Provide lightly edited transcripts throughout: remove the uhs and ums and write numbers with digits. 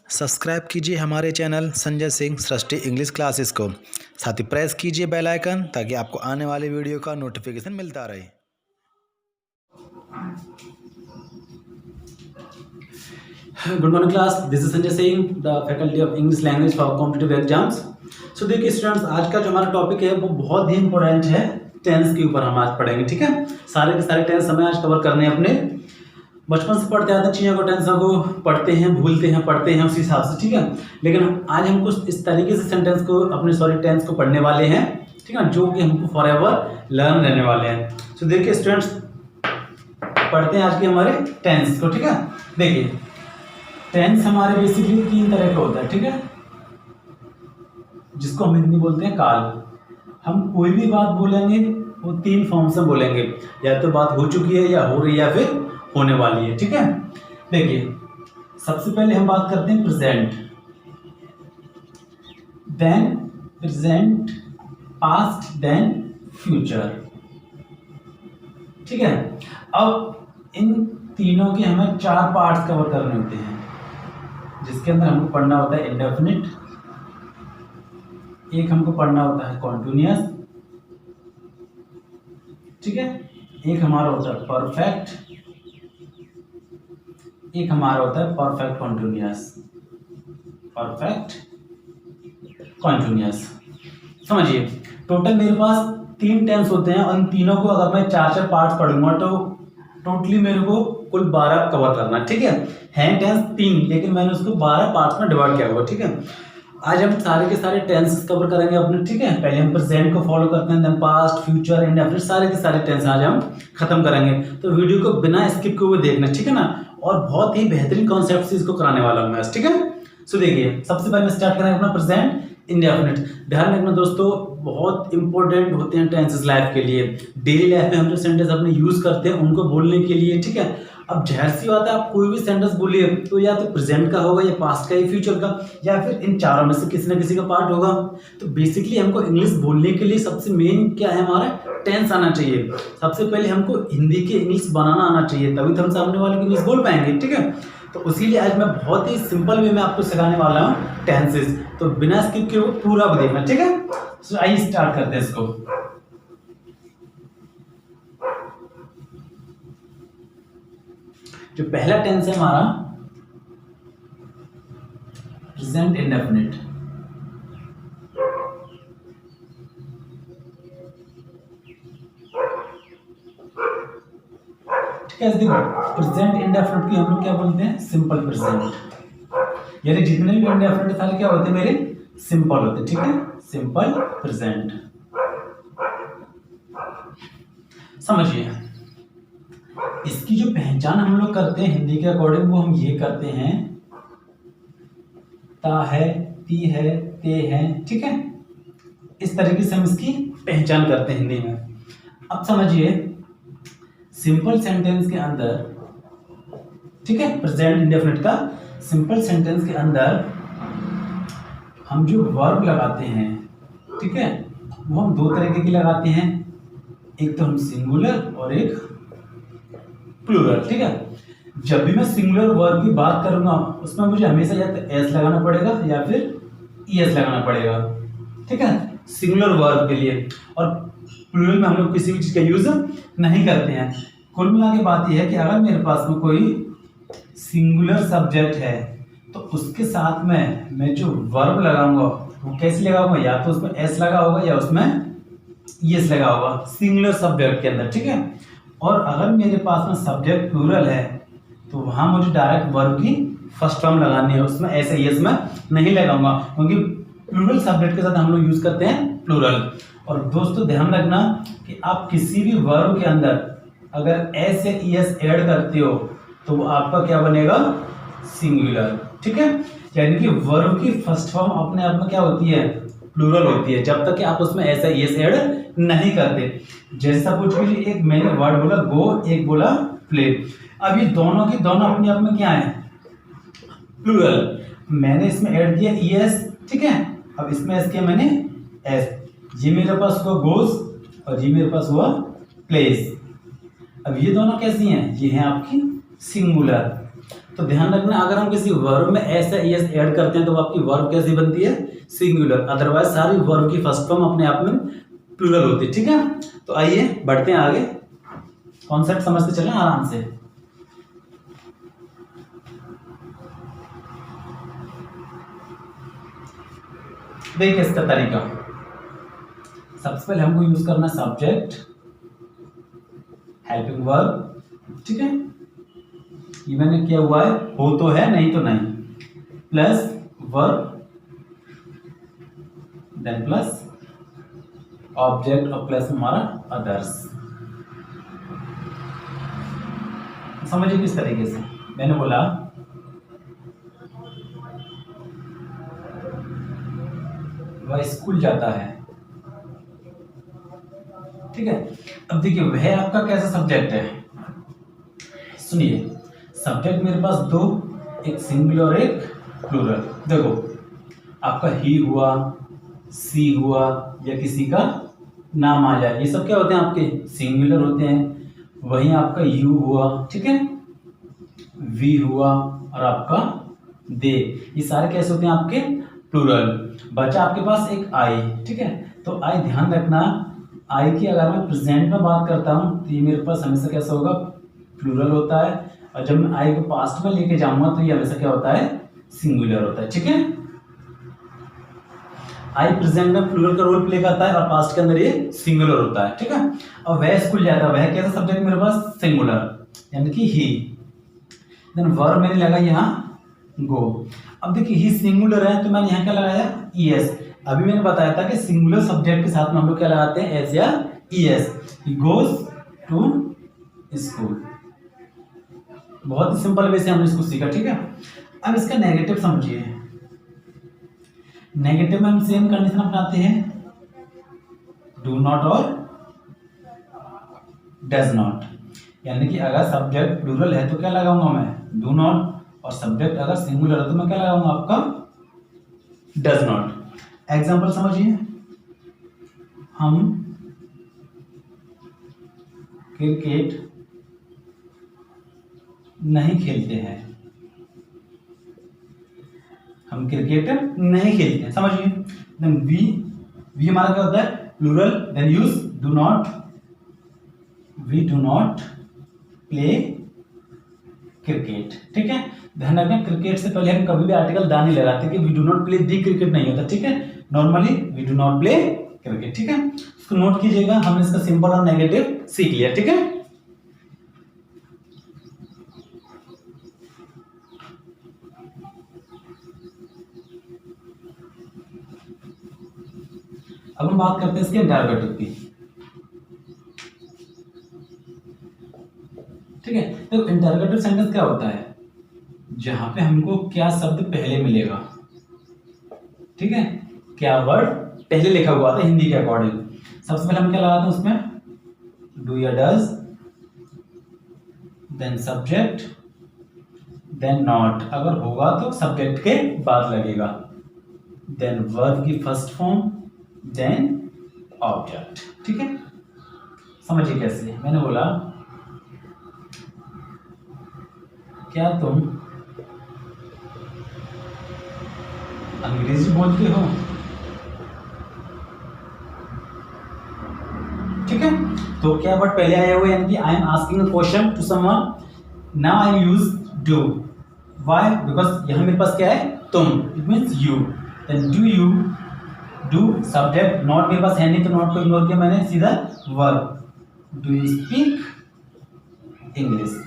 Subscribe कीजिए हमारे channel Sanjay Singh Srishti English classes को। साथ ही प्रेस कीजिए बेल आइकन ताकि आपको आने वाले वीडियो का नोटिफिकेशन मिलता रहे। Good morning class, this is Sanjay Singh, the faculty of English language for competitive exams. So देखिए स्टूडेंट्स, आज का जो हमारा टॉपिक है वो बहुत ही इंपॉर्टेंट है। टेंस के ऊपर हम आज पढ़ेंगे, ठीक है। सारे के सारे टेंस हमें आज कवर करने हैं। अपने बचपन से पढ़ते आते हैं चीज़ों को, टेंसों को पढ़ते हैं, भूलते हैं, पढ़ते हैं उसी हिसाब से, ठीक है। लेकिन आज हम कुछ इस तरीके से सेंटेंस को टेंस को पढ़ने वाले हैं, ठीक है, जो कि हमको फॉर एवर लर्न रहने वाले हैं। सो देखिए स्टूडेंट्स, पढ़ते हैं आज के हमारे टेंस को, ठीक है। देखिए टेंस हमारे बेसिकली तीन तरह का होता है, ठीक है, जिसको हम हिंदी बोलते हैं काल। हम कोई भी बात बोलेंगे वो तीन फॉर्म से बोलेंगे, या तो बात हो चुकी है, या हो रही है, या फिर होने वाली है, ठीक है। देखिए सबसे पहले हम बात करते हैं present, then present, past, then future, ठीक है। अब इन तीनों के हमें चार पार्ट्स कवर करने होते हैं, जिसके अंदर हमको पढ़ना होता है इंडेफिनिट, एक हमको पढ़ना होता है कॉन्टिन्यूअस, ठीक है, एक हमारा होता है परफेक्ट, एक हमारा होता है परफेक्ट कॉन्टिन्यूअस, परफेक्ट कॉन्टिन्यूअस। समझिए टोटल मेरे पास तीन टेंस होते हैं, और इन तीनों को अगर मैं चार चार पार्ट्स पढ़ूंगा तो टोटली मेरे को कुल 12 कवर करना, ठीक है टेंस तीन, लेकिन मैंने उसको 12 पार्ट्स में डिवाइड किया हुआ, ठीक है। आज हम सारे के सारे टेंस कवर करेंगे अपने, ठीक है। पहले हम प्रेजेंट को फॉलो करते हैं, देन पास्ट, फ्यूचर, इंडेफिनिट, सारे के सारे टेंस आज हम खत्म करेंगे। तो वीडियो को बिना स्किप किए हुए देखना, ठीक है ना। और बहुत ही बेहतरीन कॉन्सेप्ट से इसको कराने वाला हूं मैं, ठीक है। सो देखिए सबसे पहले स्टार्ट करेंगे अपना प्रेजेंट इंडेफिनिट। ध्यान रखना दोस्तों, बहुत इंपॉर्टेंट होते हैं टेंसेस लाइफ के लिए। डेली लाइफ में हम जो सेंटेंस अपने यूज करते हैं उनको बोलने के लिए, ठीक है। अब जाहिर सी बात है, आप कोई भी सेंटेंस बोलिए तो या तो प्रेजेंट का होगा, या पास्ट का, या फ्यूचर का, या फिर इन चारों में से किसी न किसी का पार्ट होगा। तो बेसिकली हमको इंग्लिश बोलने के लिए सबसे मेन क्या है, हमारा टेंस आना चाहिए। सबसे पहले हमको हिंदी की इंग्लिश बनाना आना चाहिए, तभी तो हम सामने वाले की इंग्लिश बोल पाएंगे, ठीक है। तो उसी लिए आज मैं बहुत ही सिंपल वे में आपको सिखाने वाला हूँ टेंसेस। तो बिना स्किप किए पूरा भी देखना, ठीक है। सो आइए स्टार्ट करते हैं इसको। जो पहला टेंस है हमारा प्रेजेंट इंडेफिनिट, ठीक है। देखो प्रेजेंट इंडेफिनिट की हम लोग क्या बोलते हैं, सिंपल प्रेजेंट, यानी जितने भी इंडेफिनिट सारे क्या होते हैं मेरे, सिंपल होते हैं, ठीक है, सिंपल प्रेजेंट। समझिए इसकी जो पहचान हम लोग करते हैं हिंदी के अकॉर्डिंग, वो हम ये करते हैं, ता है, ती है, ते है, ठीक है। इस तरीके से हम इसकी पहचान करते हैं हिंदी में। अब समझिए सिंपल सेंटेंस के अंदर, ठीक है, प्रेजेंट इंडेफिनिट का सिंपल सेंटेंस के अंदर हम जो वर्ब लगाते हैं, ठीक है, वो हम दो तरीके की लगाते हैं। एक तो हम सिंगुलर और एक प्लूरल, ठीक है। जब भी मैं सिंगुलर वर्ब की बात करूंगा उसमें मुझे हमेशा या तो एस लगाना पड़ेगा या फिर ईएस लगाना पड़ेगा, ठीक है, सिंगुलर वर्ब के लिए। और प्लूरल में हम लोग किसी भी चीज का यूज नहीं करते हैं। कुल मिला के बात यह है कि अगर मेरे पास में कोई सिंगुलर सब्जेक्ट है तो उसके साथ में मैं जो वर्ब लगाऊंगा वो कैसे लगाऊंगा, या तो उसमें एस लगा होगा या उसमें ईएस लगा होगा सिंगुलर सब्जेक्ट के अंदर, ठीक है। और अगर मेरे पास में सब्जेक्ट प्लूरल है तो वहां मुझे डायरेक्ट वर्ब की फर्स्ट फॉर्म लगानी है, उसमें ऐसे यस में नहीं लगाऊंगा, क्योंकि प्लूरल सब्जेक्ट के साथ हम लोग यूज करते हैं प्लूरल। और दोस्तों ध्यान रखना कि आप किसी भी वर्ब के अंदर अगर एस या ईएस ऐड करते हो तो वो आपका क्या बनेगा, सिंगुलर, ठीक है। यानी कि वर्ब की फर्स्ट फॉर्म अपने आप में क्या होती है, प्लूरल होती है, जब तक कि आप उसमें ऐसा ईएस ऐड नहीं करते। जैसे सपोज कीजिए एक मैंने वर्ड बोला गो, एक बोला प्ले। अब ये दोनों की दोनों अपने आप में क्या है, प्लूरल। मैंने इसमें ऐड किया ईएस, ठीक है। अब इसमें एस किया मैंने एस, ये मेरे पास हुआ गोज और ये मेरे पास हुआ प्लेस। अब ये दोनों कैसी हैं, ये हैं आपकी सिंगुलर। तो ध्यान रखना, अगर हम किसी वर्ब में एस या ईएस ऐड करते हैं तो आपकी वर्ब कैसी बनती है, सिंगुलर, अदरवाइज सारी वर्ब की फर्स्ट फॉर्म अपने आप में प्लूरल होती है। ठीक है, तो आइए बढ़ते हैं आगे, कॉन्सेप्ट समझते चलें आराम से। देखिए इसका तरीका, सबसे पहले हमको यूज करना सब्जेक्ट, हेल्पिंग वर्ब, ठीक है, ये मैंने किया हुआ है, हो तो है नहीं तो नहीं, plus verb, then plus object और प्लस हमारा अदर्स। समझिए किस तरीके से, मैंने बोला वह स्कूल जाता है, ठीक है। अब देखिए वह आपका कैसा सब्जेक्ट है, सुनिए, सब्जेक्ट मेरे पास दो, एक सिंगुलर और एक प्लूरल। देखो आपका ही हुआ, सी हुआ, या किसी का नाम आ जाए, ये सब क्या होते हैं आपके सिंगुलर होते हैं। वहीं आपका यू हुआ, ठीक है, वी हुआ और आपका दे, ये सारे कैसे होते हैं आपके प्लूरल। बचा आपके पास एक आई, ठीक है, तो आई ध्यान रखना, आई की अगर मैं प्रेजेंट में बात करता हूं तो ये मेरे पास हमेशा कैसा होगा, प्लूरल होता है, और जब मैं आई को पास्ट में लेके जाऊंगा तो ये हमेशा क्या होता है, सिंगुलर होता है। ठीक है, आई प्रेजेंट में प्लूरल का रोल प्ले करता है और पास्ट के अंदर ये सिंगुलर होता है। ठीक है, और वह स्कूल जाता है, वह कैसा सब्जेक्ट मेरे पास, सिंगुलर, यानी कि ही। देन वर्ब मैंने लगा यहाँ गो। अब देखिए ही सिंगुलर है तो मैंने यहाँ क्या लगाया, ईएस। अभी मैंने बताया था कि सिंगुलर सब्जेक्ट के साथ में हम लोग क्या लगाते हैं, एस या ES. He goes to school. बहुत ही सिंपल वे से हमने इसको सीखा। ठीक है, अब इसका नेगेटिव समझिए। नेगेटिव में हम सेम कंडीशन अपनाते हैं, डू नॉट और डज नॉट, यानी कि अगर सब्जेक्ट प्लूरल है तो क्या लगाऊंगा मैं, डू नॉट, और सब्जेक्ट अगर सिंगुलर है तो मैं क्या लगाऊंगा आपका, डज नॉट। एग्जाम्पल समझिए, हम क्रिकेट नहीं खेलते हैं, हम क्रिकेट नहीं खेलते हैं, समझिए। देन वी हमारा क्या होता है, plural, then use do not, we do not play cricket. ठीक है, ध्यान रखना क्रिकेट से पहले हम कभी भी आर्टिकल दा नहीं लगाते कि we do not play the cricket नहीं होता। ठीक है, normally we do not play cricket. ठीक है, इसको नोट कीजिएगा, हमने इसका सिंपल और नेगेटिव सीख लिया। ठीक है, अब हम बात करते हैं इसके इंटरोगेटिव की। ठीक है, तो इंटरोगेटिव सेंटेंस क्या होता है, जहां पे हमको क्या शब्द पहले मिलेगा। ठीक है, क्या वर्ड पहले लिखा हुआ था हिंदी के अकॉर्डिंग। सबसे पहले हम क्या लगाते हैं उसमें, डू या does, then subject, then not, अगर होगा तो सब्जेक्ट के बाद लगेगा, देन वर्ब की फर्स्ट फॉर्म, देन ऑब्जेक्ट। ठीक है, समझिए कैसे, मैंने बोला क्या तुम अंग्रेजी बोलते हो। ठीक है, तो क्या वर्ड पहले आया हुआ, यानी कि I am asking a question to someone, now I use do, why, because यहां मेरे पास क्या है, तुम, it means you, then do you, do subject, not मेरे पास है नहीं तो नॉट को इग्नोर किया मैंने, सीधा verb, do you speak English.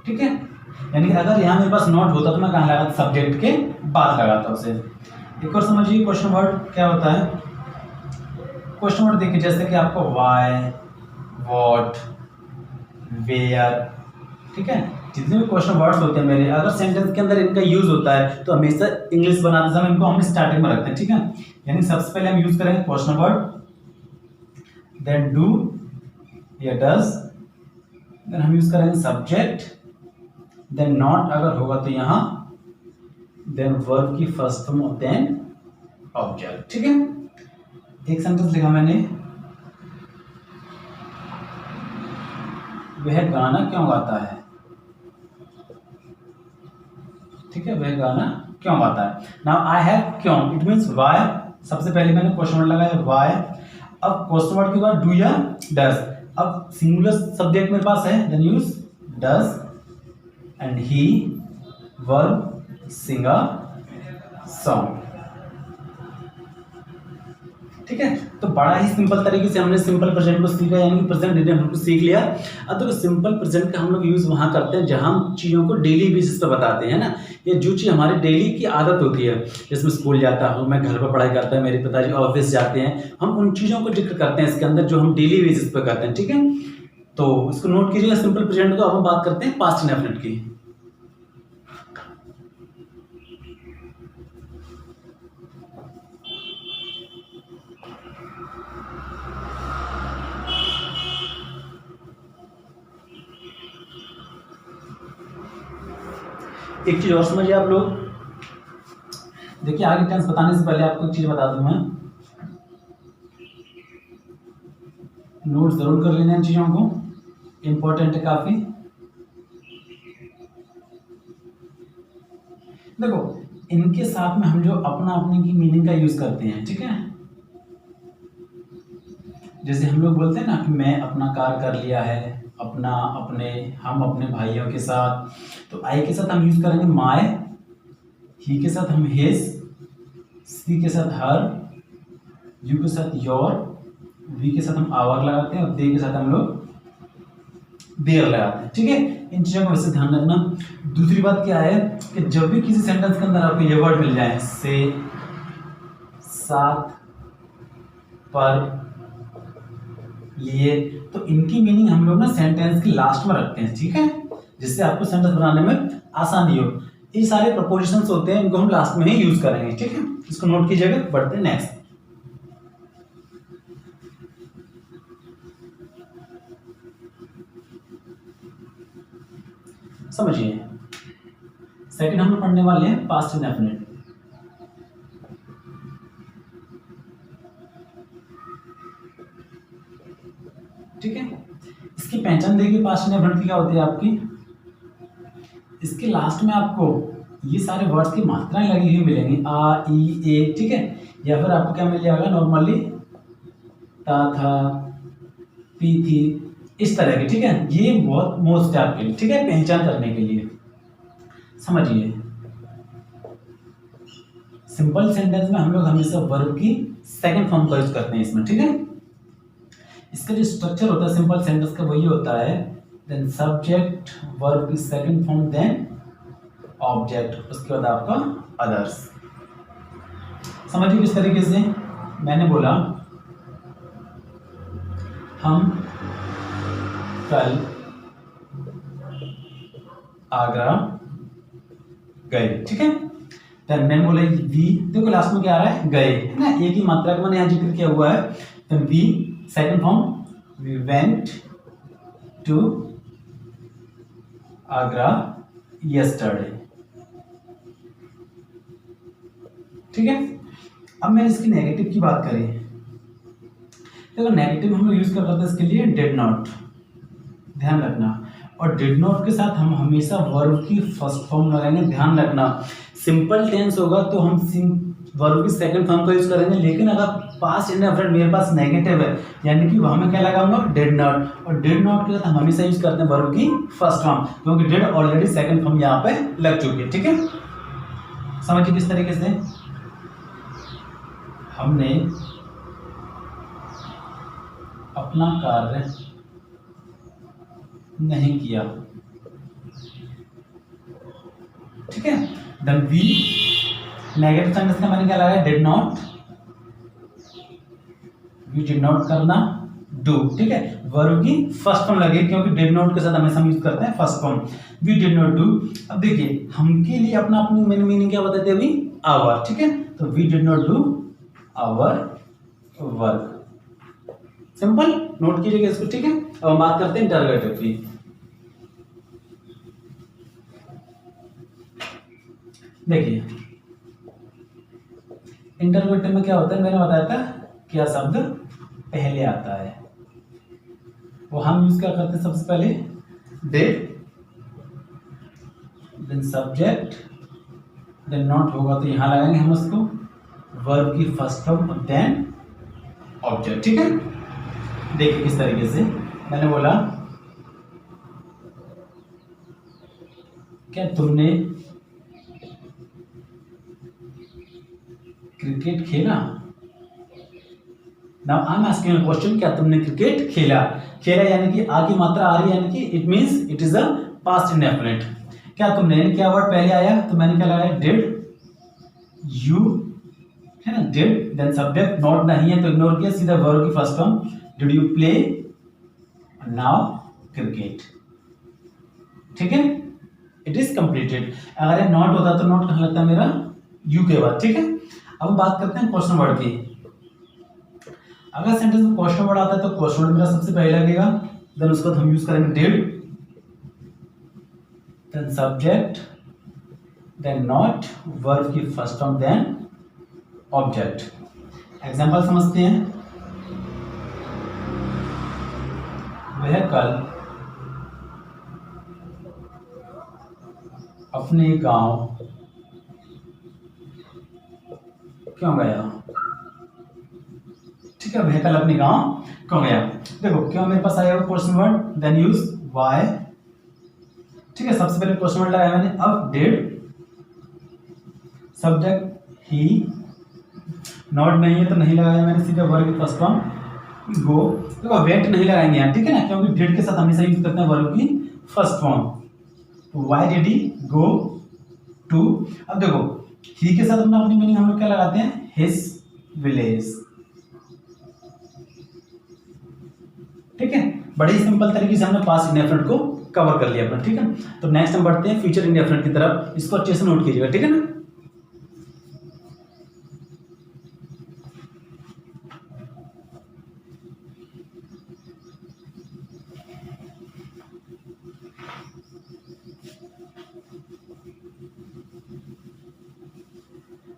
ठीक है, यानी कि अगर यहां मेरे पास नॉट होता तो मैं कहां लगाता, सब्जेक्ट के बाद लगाता उसे। एक और समझिए क्वेश्चन वर्ड क्या होता है। क्वेश्चन वर्ड देखिए, जैसे कि आपको व्हाई, व्हाट, वेयर, ठीक है, जितने भी क्वेश्चन वर्ड्स होते हैं मेरे, अगर सेंटेंस के अंदर इनका यूज होता है तो हमेशा इंग्लिश बनाते समय इनको हम स्टार्टिंग में रखते हैं। ठीक है, यानी सबसे पहले हम यूज करेंगे क्वेश्चन वर्ड, देन डू या डज, देन हम यूज करेंगे सब्जेक्ट, देन नॉट अगर होगा तो यहां, देन वर्ब की फर्स्ट फॉर्म, देन ऑब्जेक्ट। ठीक है, एक सेंटेंस लिखा मैंने, वह गाना क्यों गाता है। ठीक है, वह गाना क्यों गाता है। नाउ आई हैव क्यों, इट मीन्स वाई, सबसे पहले मैंने क्वेश्चन वर्ड लगाया वाई। अब क्वेश्चन वर्ड के बाद डू या डज, अब सिंगुलर सब्जेक्ट मेरे पास है, then use does and he verb sing a song. ठीक है, तो बड़ा ही सिंपल तरीके से हमने सिंपल प्रेजेंट को सीखा, यानी कि प्रेजेंट डिटेल हमको सीख लिया। अब तो सिंपल प्रेजेंट का हम लोग यूज वहां करते हैं जहां हम चीजों को डेली बेसिस पे बताते हैं ना, ये जो चीज हमारी डेली की आदत होती है, जिसमें स्कूल जाता हूँ मैं, घर पर पढ़ाई करता है, मेरे पिताजी ऑफिस जाते हैं, हम उन चीजों को जिक्र करते हैं इसके अंदर जो हम डेली बेसिस पे करते हैं। ठीक है, तो इसको नोट कीजिएगा सिंपल प्रेजेंट को। अब हम बात करते हैं पास्ट इंडेफिनिट की। एक चीज और समझिए आप लोग, देखिए आगे टेंस बताने से पहले आपको एक चीज बता दूं मैं, नोट जरूर कर लेना इन चीजों को, इंपॉर्टेंट है काफी। देखो इनके साथ में हम जो अपना अपने की मीनिंग का यूज करते हैं, ठीक है, जैसे हम लोग बोलते हैं ना कि मैं अपना कार कर लिया है, अपना, अपने, हम अपने भाइयों के साथ, तो आई के साथ हम यूज करेंगे माय, ही के साथ हम हिज, सी के साथ हर, यू के साथ योर, वी के साथ हम आवर लगाते हैं और दे के साथ हम लोग देयर लगाते हैं। ठीक है, इन चीजों को वैसे ध्यान रखना। दूसरी बात क्या है कि जब भी किसी सेंटेंस के अंदर आपको ये वर्ड मिल जाए, से, साथ, पर, लिए, तो इनकी मीनिंग हम लोग ना सेंटेंस के लास्ट में रखते हैं। ठीक है, जिससे आपको सेंटेंस बनाने में आसानी हो। ये सारे प्रपोजिशंस होते हैं, इनको हम लास्ट में ही यूज करेंगे। ठीक है, इसको नोट कीजिएगा। बढ़ते हैं नेक्स्ट। समझिए, सेकंड हम लोग पढ़ने वाले हैं पास्ट इंडेफिनिट। ठीक है, इसकी पहचान देखिए पास्ट इंडेफिनिट की क्या होती है आपकी, इसके लास्ट में आपको ये सारे वर्ड्स की मात्राएं लगी हुई मिलेंगी, आ, ई, ए। ठीक है, या फिर आपको क्या मिल जाएगा नॉर्मली ता, था, पी, थी, इस तरह की। ठीक है, ये बहुत मोस्ट है आपके लिए। ठीक है, पहचान करने के लिए। समझिए, सिंपल सेंटेंस में हम लोग हमेशा वर्ब की सेकंड फॉर्म का यूज करते हैं इसमें। ठीक है, इसका जो स्ट्रक्चर होता है सिंपल सेंटेंस का वही होता है, देन सब्जेक्ट, वर्ब की सेकंड फॉर्म, देन ऑब्जेक्ट, उसके बाद आपका अदर्स। समझिए किस तरीके से, मैंने बोला हम कल आगरा गए। ठीक है, देन मैंने बोला वी, देखो लास्ट में क्या आ रहा है, गए, है ना, एक ही मात्रा का मैंने यहाँ जिक्र किया हुआ है। Then we second form, we went to Agra yesterday. ठीक है, अब मैंने इसकी नेगेटिव की बात करी। देखो नेगेटिव हम लोग यूज कर रहे थे इसके लिए डिड नॉट, ध्यान रखना, और डिड नॉट के साथ हम हमेशा वर्ब की फर्स्ट फॉर्म लगाएंगे। ध्यान रखना, सिंपल टेंस होगा तो हम वर्ब की सेकंड फॉर्म का यूज करेंगे, लेकिन अगर पास्ट इंडेफिनिट मेरे पास नेगेटिव है, यानी कि वहां में क्या लगाऊंगा, डिड नॉट, और डिड नॉट के साथ हम हमेशा यूज करते हैं वर्ब की फर्स्ट फॉर्म, क्योंकि डिड ऑलरेडी सेकंड फॉर्म यहाँ पे लग चुकी है। ठीक है, समझिए किस तरीके से, हमने अपना कार्य नहीं किया। ठीक है, देन वी नेगेटिव सेंटेंस का मैंने क्या लगाया, did not, we did not करना, डू। ठीक है, वर्ब की फर्स्ट फॉर्म लगे, क्योंकि डिड नॉट के साथ हमेशा हम यूज करते हैं first form, we did not do. अब देखिए हमके लिए अपना अपनी मीनिंग क्या बताते हैं अभी, आवर। ठीक है, तो we did not do our work. Simple, note कीजिएगा इसको। ठीक है, अब हम बात करते हैं इंटरोगेटिव की। देखिए इंटरोगेटिव में क्या होता है, मैंने बताया था क्या शब्द पहले आता है, वो हम यूज क्या करते हैं, सबसे पहले did, then subject, then not होगा तो यहाँ लगाएंगे हम उसको, वर्ब की फर्स्ट फॉर्म देन ऑब्जेक्ट। ठीक है, देखिए किस तरीके से मैंने बोला, क्या तुमने क्रिकेट खेला? Now I am asking a question, क्या तुमने क्रिकेट खेला? खेला यानी कि आ की मात्रा आ रही है, यानी कि it means it is a past indefinite. क्या तुमने, क्या वर्ड पहले आया तो मैंने क्या लगाया, डिड यू, है ना, डिड देन सब्जेक्ट, नॉट नहीं है तो इग्नोर किया, सीधा वर्ब की first form, did you play now cricket. ठीक है, इट इज कंप्लीटेड। अगर ये नॉट होता तो नॉट कहाँ लगता है मेरा, यू के बाद। ठीक है, अब हम बात करते हैं क्वेश्चन वर्ड की। अगर सेंटेंस में क्वेश्चन वर्ड आता है तो क्वेश्चन वर्ड मेरा सबसे पहले लगेगा, देन उसके बाद हम यूज करेंगे did, then subject, then not, verb की first form, then object. Example समझते हैं। वह कल अपने गांव क्यों गया? ठीक है, वह कल अपने गांव क्यों गया? देखो क्यों मेरे पास आया question word, then use why. ठीक है, सबसे पहले क्वेश्चन वर्ड लगाया मैंने, अब डिड, सब्जेक्ट ही, नॉट नहीं है तो नहीं लगाया मैंने, सीधे वर्ब की फर्स्ट फॉर्म गो। देखो वेट नहीं लगाएंगे यहाँ, ठीक है ना, क्योंकि डिड के साथ हमेशा यूज करते हैं वर्ब की first form. Why did he go to, अब देखो ही के साथ अपना अपनी मीनिंग हम लोग क्या लगाते हैं, हिज विलेज। ठीक है, बड़ी सिंपल तरीके से हमने पास्ट इंडेफिनिट को कवर कर लिया अपना। ठीक है, तो नेक्स्ट हम बढ़ते हैं फ्यूचर इंडेफिनिट की तरफ, इसको अच्छे से नोट कीजिएगा। ठीक है ना,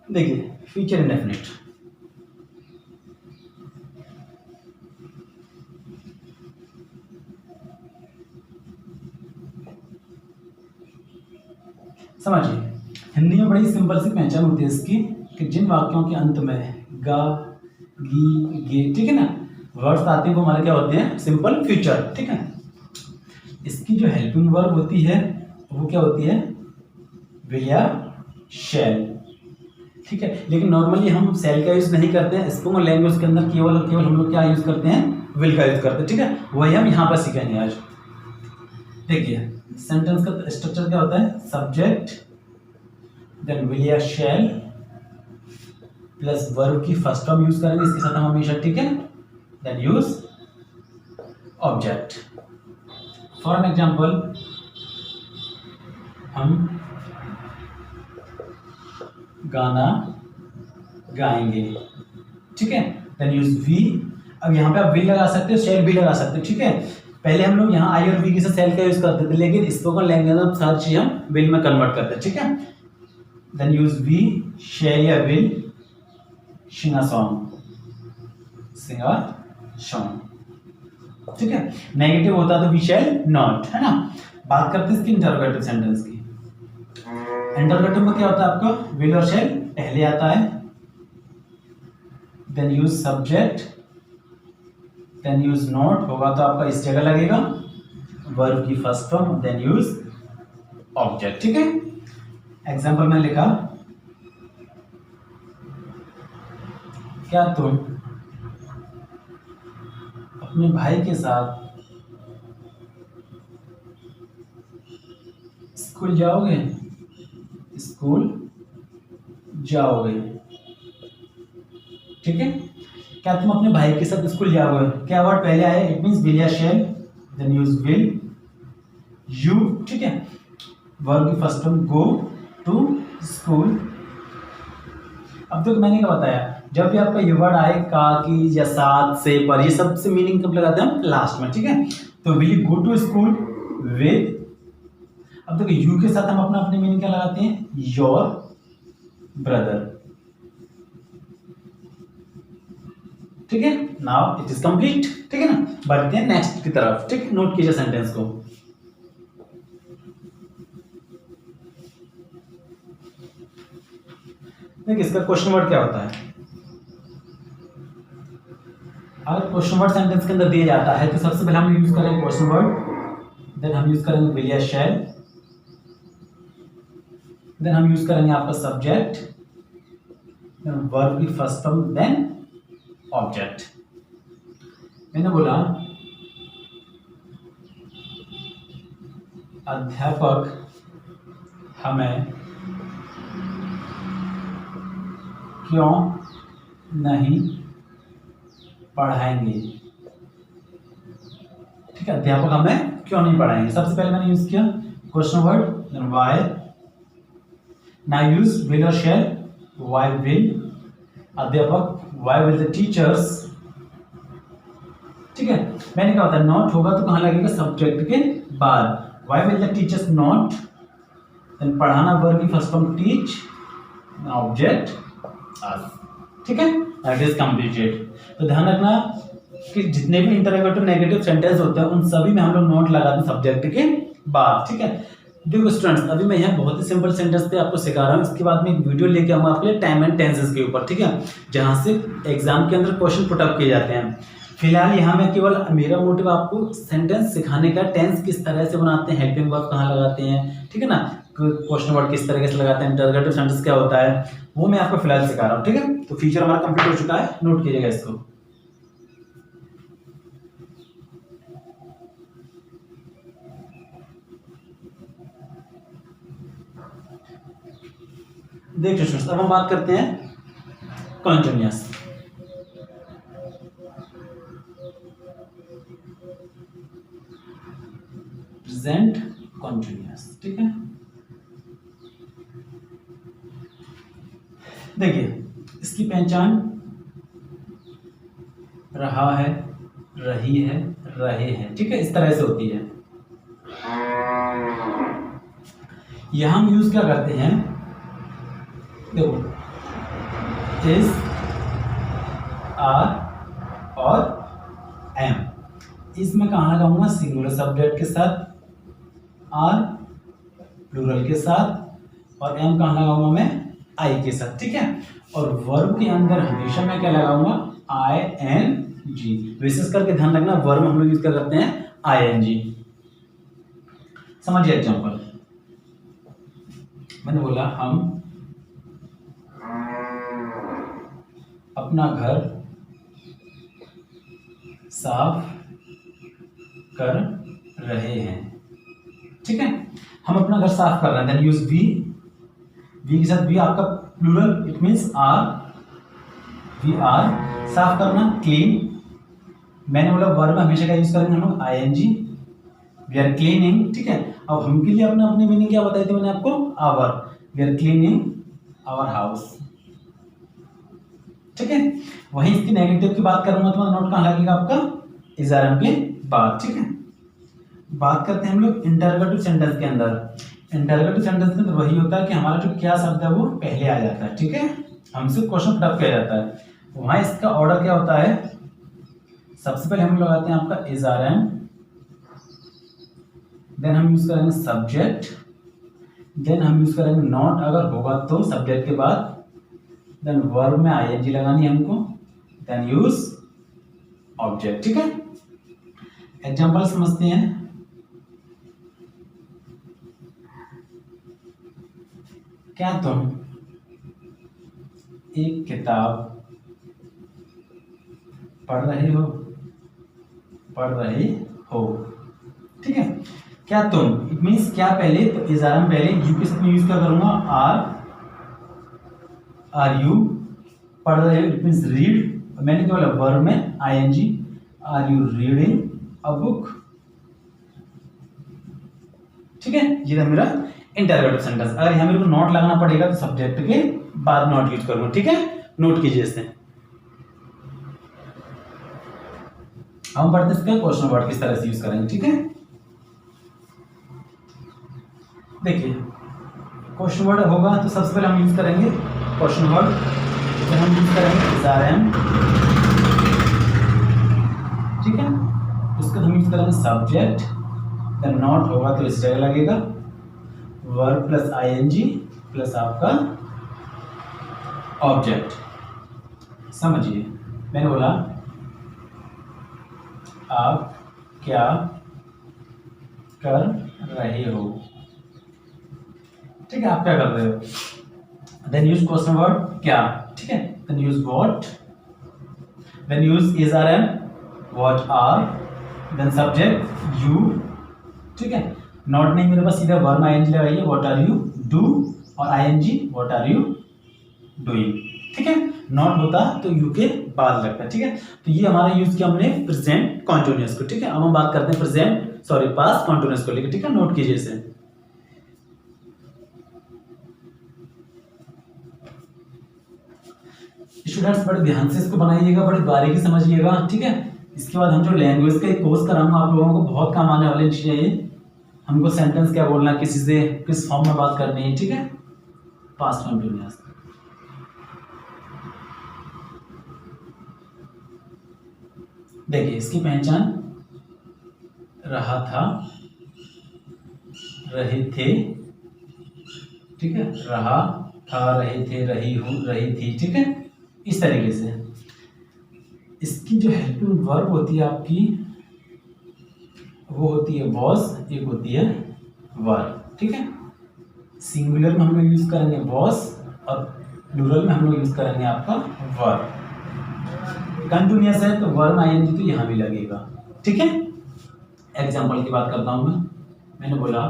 देखिए फ्यूचर इंडेफिनिट, समझिए हिंदी में बड़ी सिंपल सी पहचान होती है इसकी, कि जिन वाक्यों के अंत में गा, गी, गे, ठीक है ना, वर्ड्स आते हैं वो हमारे क्या होते हैं, सिंपल फ्यूचर। ठीक है, इसकी जो हेल्पिंग वर्ब होती है वो क्या होती है, विल या शैल। ठीक है, लेकिन नॉर्मली हम सेल का यूज नहीं करते हैं, स्पोकन लैंग्वेज के अंदर केवल केवल हम लोग क्या यूज करते हैं, विल का यूज करते हैं। ठीक है, वही हम यहाँ पर सीखेंगे आज। देखिए सेंटेंस का स्ट्रक्चर क्या होता है, सब्जेक्ट, देन विल या शैल प्लस वर्ब की फर्स्ट फॉर्म यूज करेंगे इसके साथ हम हमेशा। ठीक है, then use object. For an example, हम गाना गाएंगे। ठीक है, देन यूज वी। अब यहाँ पे आप विल लगा सकते हो, शैल भी लगा सकते हो। ठीक है, पहले हम लोग यहाँ आई और वी के साथ सेल का यूज करते थे, लेकिन स्पोकन लैंग्वेज में सारी चीज हम विल में कन्वर्ट करते हैं। ठीक है, देन यूज वी, शैल या will, sing a song, sing a song. ठीक है, नेगेटिव होता तो वी शैल नॉट, है ना। बात करते हैं इसकी इंटरोगेटिव सेंटेंस की। इंटरोगेटिव में क्या होता है आपका, विल और शैल पहले आता है, then use subject, then use not, होगा तो आपका इस जगह लगेगा वर्ब की first form, then use object. ठीक है, एग्जांपल में लिखा, क्या तुम अपने भाई के साथ स्कूल जाओगे? स्कूल जाओगे। ठीक है, क्या तुम अपने भाई के साथ स्कूल जाओगे, क्या वर्ड पहले आया, इट मींस विल या shall, then use will, you. ठीक है, वर्ब की first form go to school. अब तक मैंने क्या बताया, जब भी आपका ये वर्ड आए का, की या साथ, से, पर, ये सबसे मीनिंग कब लगाते हैं हम, लास्ट में। ठीक है, तो will you go to school with, अब देखो यू के साथ हम अपना अपनी मीनिंग क्या लगाते हैं, योर ब्रदर। ठीक है, नाउ इट इज कंप्लीट। ठीक है ना, बढ़ते हैं नेक्स्ट की तरफ। ठीक है, नोट कीजिए सेंटेंस को। देखिए इसका क्वेश्चन वर्ड क्या होता है। अगर क्वेश्चन वर्ड सेंटेंस के अंदर दिया जाता है तो सबसे पहले हम यूज करेंगे क्वेश्चन वर्ड, देन हम यूज करेंगे विल या शैल, देन हम यूज करेंगे आपका सब्जेक्ट, देन वर्ब की फर्स्ट फॉर्म, देन ऑब्जेक्ट। मैंने बोला अध्यापक हमें क्यों नहीं पढ़ाएंगे। ठीक है, अध्यापक हमें क्यों नहीं पढ़ाएंगे। सबसे पहले मैंने यूज किया question word, then why. Now use will और शैल, व्हाई विल अध्यापक, व्हाई विल द टीचर्स। ठीक है, मैंने कहा होता है नॉट होगा तो कहां लगेगा, सब्जेक्ट के बाद। Why will the teachers not, then पढ़ाना वर्ब की first form teach, object us. ठीक है, दैट इज कंप्लीटेड। तो ध्यान रखना कि जितने भी इंटरोगेटिव नेगेटिव सेंटेंस होते हैं उन सभी में हम लोग नोट लगाते हैं सब्जेक्ट के बाद। ठीक है, देखो स्टूडेंट्स अभी मैं यहाँ बहुत ही सिंपल सेंटेंस पे आपको सिखा रहा हूँ, इसके बाद में एक वीडियो लेके आऊंगा आपके लिए टाइम एंड टेंसेस के ऊपर। ठीक है, जहाँ से एग्जाम के अंदर क्वेश्चन पुट अप किए जाते हैं। फिलहाल यहाँ में केवल मेरा मोटिव आपको सेंटेंस सिखाने का, टेंस किस तरह से बनाते हैं, हेल्पिंग वर्ब कहाँ लगाते हैं, ठीक है ना, क्वेश्चन वर्ड किस तरीके से लगाते हैं, इंटरोगेटिव सेंटेंस क्या होता है, वो मैं आपको फिलहाल सिखा रहा हूँ। ठीक है, तो फीचर हमारा कंप्लीट हो चुका है, नोट कीजिएगा इसको। देखिए स्टूडेंट्स अब हम बात करते हैं कॉन्टिन्यूअस। Present continuous. ठीक है, देखिए इसकी पहचान रहा है, रही है, रहे हैं। ठीक है, इस तरह से होती है। यहां हम यूज क्या करते हैं, देखो इज, आर और एम। इसमें कहाँ लगाऊंगा, सिंगुलर सब्जेक्ट के साथ, आर प्लूरल के साथ, और एम कहाँ लगाऊंगा मैं, आई के साथ। ठीक है, और वर्ब के अंदर हमेशा मैं क्या लगाऊंगा, आई एन जी। विशेष करके ध्यान रखना वर्ब हम लोग यूज कर करते हैं आई एन जी। समझिए एग्जाम्पल, मैंने बोला हम अपना घर साफ कर रहे हैं। ठीक है, हम अपना घर साफ कर रहे हैं, देन यूज वी, वी के साथ वी आपका plural, it means are, we are, साफ करना क्लीन। मैंने बोला वर्ब हमेशा क्या यूज करेंगे हम लोग, I N G, we are cleaning. ठीक है, अब हम के लिए अपनी मीनिंग क्या बताई थी मैंने आपको, our, we are cleaning our house. ठीक है, वहीं इसकी नेगेटिव की बात करूंगा तो नोट कहाँ लगेगा आपका, इज आर एम के बाद। ठीक है, बात करते हैं हम लोग इंटरोगेटिव सेंटेंस के अंदर। इंटरोगेटिव सेंटेंस के अंदर वही होता है कि हमारा जो क्या शब्द है वो पहले आ जाता है। ठीक है, हमसे क्वेश्चन पुट अप किया जाता है, वहां इसका ऑर्डर क्या होता है, सबसे पहले हम लगाते हैं आपका इज आर एम, देन हम यूज करेंगे सब्जेक्ट, देन हम यूज करेंगे नॉट अगर होगा तो सब्जेक्ट के बाद, देन वर्ब में आईएनजी लगानी है हमको, देन यूज ऑब्जेक्ट। ठीक है, एग्जांपल समझते हैं। क्या तुम एक किताब पढ़ रहे हो, पढ़ रहे हो। ठीक है, क्या तुम, इट मीन्स क्या पहले, तो इज आर एम पहले, यू के साथ में यूज क्या करूंगा, आर यू, पढ़ रहे हो, इट मीन्स रीड। मैंने क्या बोला, वर्ब में I N G, are you reading a book. ठीक है, ये था मेरा इंटरोगेटिव सेंटेंस। अगर यहाँ मेरे को नॉट लगाना पड़ेगा तो सब्जेक्ट के बाद नॉट यूज करूंगा। ठीक है, नोट कीजिए इसे। हम पढ़ते हैं इसका क्वेश्चन वर्ड किस तरह से यूज करेंगे। ठीक है, देखिए क्वेश्चन वर्ड होगा तो सबसे पहले हम यूज करेंगे क्वेश्चन वर्ड, फिर हम यूज करेंगे इज आर एम। ठीक है, उसके हम यूज करेंगे सब्जेक्ट, देन नॉट होगा तो इस जगह लगेगा वर्ब प्लस आईएनजी प्लस आपका ऑब्जेक्ट। समझिए, मैंने बोला आप क्या कर रहे हो, ठीक है, आप क्या कर रहे हो। देन यूज क्वेश्चन वर्ड क्या, ठीक है। Then use what, then use is are am, what are, then subject you, ठीक है। नॉट नहीं, मेरे पास सीधा वर्ब आईएनजी लगाइए, व्हाट आर यू डू, और ING what are you doing, ठीक है। नॉट होता तो यू के बाद लगता है, ठीक है। तो ये हमारा यूज किया हमने प्रेजेंट कॉन्टिन्यूअस को, ठीक है। अब हम बात करते हैं प्रेजेंट सॉरी पास्ट कॉन्टिन्यूअस को लेकर, ठीक है। नोट कीजिए इसे। स्टूडेंट्स बड़े ध्यान से इसको बनाइएगा, बड़ी बारीकी समझिएगा, ठीक है। इसके बाद हम जो लैंग्वेज का एक कोर्स कराऊंगा आप लोगों को, बहुत काम आने वाली चीजें ये। हमको सेंटेंस क्या बोलना, किसी से किस फॉर्म में बात करनी है, ठीक है। पास्ट कॉन्टिन्यूअस, देखिए इसकी पहचान रहा था, रहे थे, ठीक है। रहा था, रहे थे, रही हूं, रही थी, ठीक है। इस तरीके से इसकी जो हेल्पिंग वर्ब होती है आपकी, वो होती है वॉज, एक होती है वर, ठीक है। सिंगुलर में हम लोग यूज करेंगे वॉज और प्लूरल में हम लोग यूज करेंगे आपका वर। कंटिन्यूअस है तो वर्ब आईएनजी तो यहां भी लगेगा, ठीक है। एग्जाम्पल की बात करता हूं मैंने बोला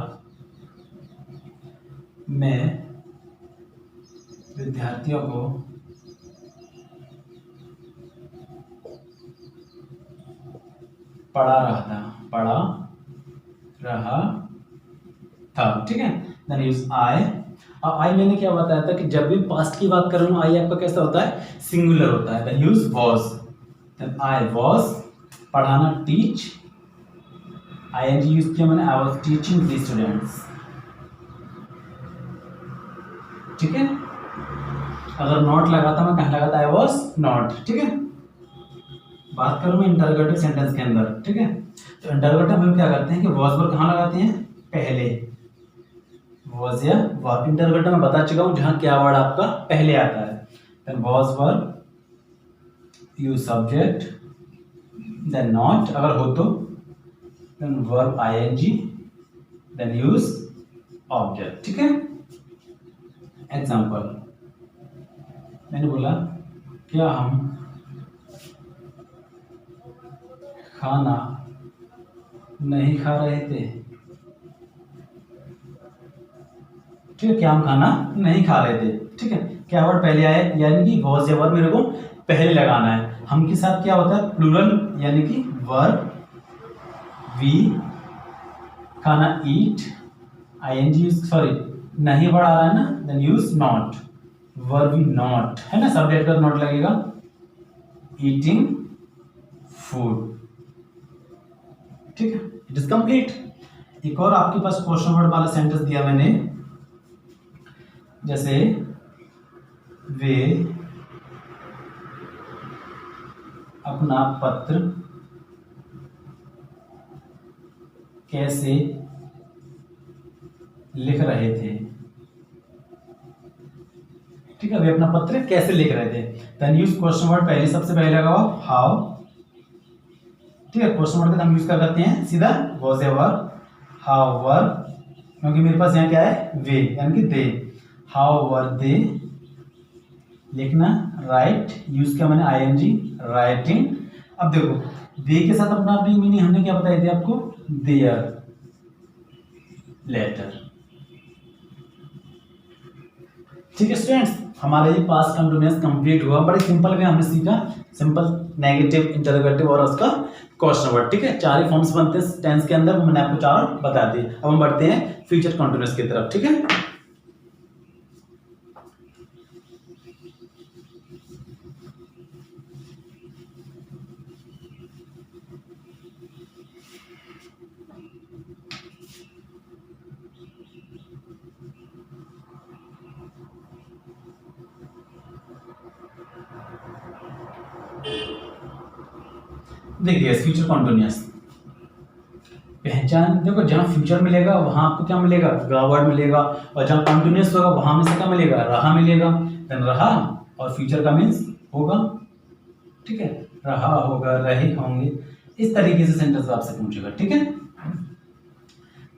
मैं विद्यार्थियों को पढ़ा रहा था, ठीक है। Then use I. अब आई मैंने क्या बताया था कि जब भी पास्ट की बात करूँ आई आपका कैसा होता है, सिंगुलर होता है। Then use was, then I was, पढ़ाना टीच, आईएनजी यूज किया मैंने, I was teaching the students, ठीक है। अगर नॉट लगाता मैं कहाँ लगाता, आई वाज नॉट, ठीक है। बात करूं मैं इंटरोगेटिव सेंटेंस के अंदर, ठीक है। तो इंटरोगेटिव हम क्या करते हैं कि वॉज वर्ब कहाँ लगाते हैं, पहले। वॉज या वर्ब इंटरोगेटिव में बता चुका हूं जहां क्या वर्ड आपका पहले आता है। Then was verb, use subject, then not अगर हो तो, then verb ING, then use object, ठीक है। एग्जाम्पल, मैंने बोला क्या हम खाना नहीं खा रहे थे, ठीक है। क्या हम खाना नहीं खा रहे थे, ठीक है। क्या वर्ड पहले आए, यानी कि वॉज या वर्ब मेरे को पहले लगाना है। हम के साथ क्या होता है प्लूरल, यानी कि वर्ब, वी, खाना ईट, आईएनजी सॉरी नहीं वर्ड आ रहा है ना, then use not, verb not है ना, सब्जेक्ट का नॉट लगेगा, ईटिंग फूड, ठीक है। It is complete. एक और आपके पास क्वेश्चन वर्ड वाला सेंटेंस दिया मैंने, जैसे वे अपना पत्र कैसे लिख रहे थे, ठीक है। वे अपना पत्र कैसे लिख रहे थे, देन यूज क्वेश्चन वर्ड पहले, सबसे पहले लगाओ हाउ, ठीक है। क्वेश्चन वर्ड का हम यूज कर करते हैं सीधा वॉज ए वर्ब, हाउ वर, क्योंकि मेरे पास यहाँ क्या है वे यानी कि दे, हाउ वर दे, लिखना राइट, यूज किया मैंने आईएनजी, राइटिंग। अब देखो दे के साथ अपना अपनी मीनिंग हमने क्या बताई थी आपको, देयर लेटर, ठीक है स्टूडेंट्स। हमारा ये पास्ट कंटिन्यूअस कंप्लीट हुआ, बड़े सिंपल में हमने सीखा, सिंपल, नेगेटिव, इंटरोगेटिव और उसका क्वेश्चन वर्ड, ठीक है। चार ही फॉर्म्स बनते हैं टेंस के अंदर, मैंने आपको चारों बता दिए। अब हम बढ़ते हैं फ्यूचर कंटिन्यूअस की तरफ, ठीक है। देखिए फ्यूचर कॉन्टिन्यूअस पहचान, देखो जहां फ्यूचर मिलेगा वहां आपको क्या मिलेगा, वर्ड मिलेगा, और जहां कॉन्टिन्यूअस होगा वहां में से क्या मिलेगा, रहा मिलेगा। देन रहा और फ्यूचर का मीन्स होगा, ठीक है, रहा होगा, रहे होंगे, इस तरीके से सेंटेंस आपसे पूछेगा, ठीक है।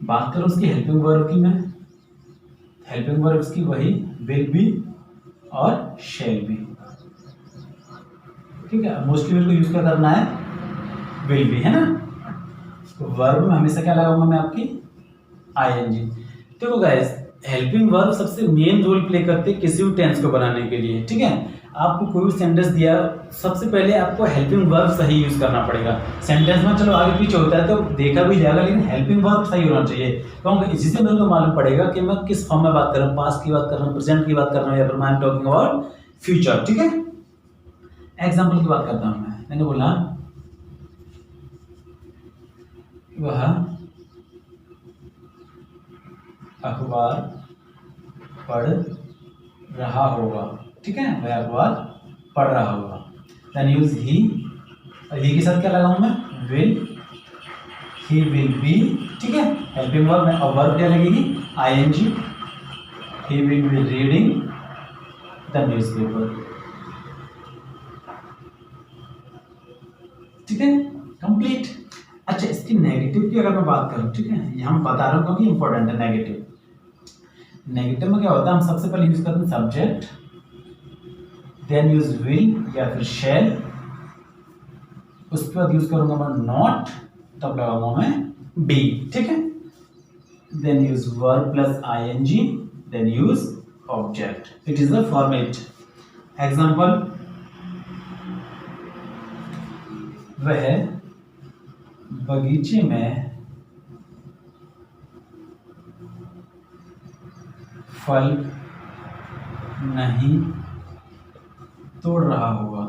बात करो उसकी हेल्पिंग वर्ब की मैं, हेल्पिंग वर्ब्स की वही विल बी और शैल बी, ठीक है। मोस्टली विल को यूज क्या करना है, विल बी, है ना। तो वर्ब में हमेशा क्या लगाऊंगा मैं, आपकी आईएनजी। देखो गाइस, हेल्पिंग वर्ब सबसे मेन रोल प्ले करते हैं किसी भी टेंस को बनाने के लिए, ठीक है। आपको कोई भी सेंटेंस दिया, सबसे पहले आपको हेल्पिंग वर्ब सही यूज करना पड़ेगा। सेंटेंस में चलो आगे पीछे होता है तो देखा भी जाएगा, लेकिन हेल्पिंग वर्ब सही होना चाहिए, क्योंकि इसी से मेरे को मालूम पड़ेगा कि मैं किस फॉर्म में बात कर रहा हूँ, पास्ट की बात कर रहा हूँ, प्रेजेंट की बात कर रहा हूँ, या फिर I am talking about future, ठीक है। एग्जाम्पल की बात करता हूँ मैंने बोला वह अखबार पढ़ रहा होगा, ठीक है, वह अखबार पढ़ रहा होगा। देन यूज ही के साथ क्या लगाऊं मैं, विल, ही विल बी, ठीक है, हेल्पिंग वर्ब में। और वर्ब क्या लगेगी, ING. He will be reading the newspaper, ठीक है, कंप्लीट। अच्छा, इसकी नेगेटिव की अगर मैं बात करूं, ठीक है, ये हम बता रहा हूं क्योंकि इंपॉर्टेंट है। नेगेटिव में क्या होता है, हम सबसे पहले यूज करते हैं सब्जेक्ट, देन यूज विल या फिर शैल, उसके बाद यूज करूंगा मैं नॉट, तब लगाऊंगा मैं बी, ठीक है। Then use verb plus ING, then use object. It is the format. Example, वह बगीचे में फल नहीं तोड़ रहा होगा,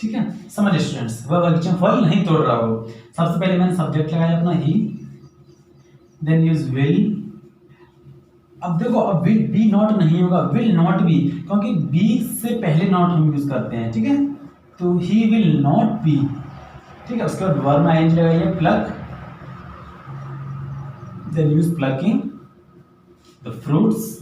ठीक है। समझ स्टूडेंट्स, वह बगीचे में फल नहीं तोड़ रहा हो। सबसे पहले मैंने सब्जेक्ट लगाया अपना ही, देन यूज विल। अब देखो, अब विल बी नॉट नहीं होगा, विल नॉट बी, क्योंकि बी से पहले नॉट हम यूज करते हैं, ठीक है। तो ही विल नॉट बी, ठीक है। उसके बाद वर्ब में आईएनजी लगाइए, pluck, then use plucking the fruits.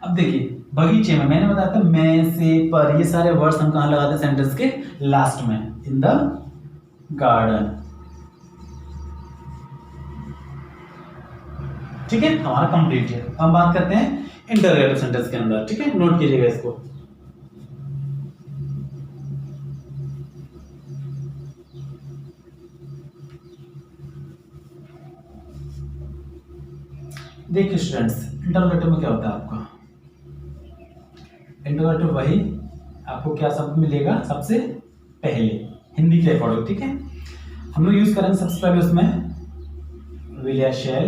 अब देखिए, बगीचे में मैंने बताया था मैं से, पर, ये सारे वर्ड्स हम कहां लगाते हैं, सेंटेंस के लास्ट में, इन द गार्डन, ठीक है। हमारा कंप्लीट है। हम बात करते हैं इंटरोगेटिव सेंटेंस के अंदर, ठीक है, नोट कीजिएगा इसको। देखिए स्टूडेंट्स, इंटरोगेटिव में क्या होता है आपका, इंटरोगेटिव वही आपको क्या शब्द मिलेगा सबसे पहले, हिंदी के अकॉर्डिंग, ठीक है। हम लोग यूज करेंगे सबसे पहले उसमें विल या shall,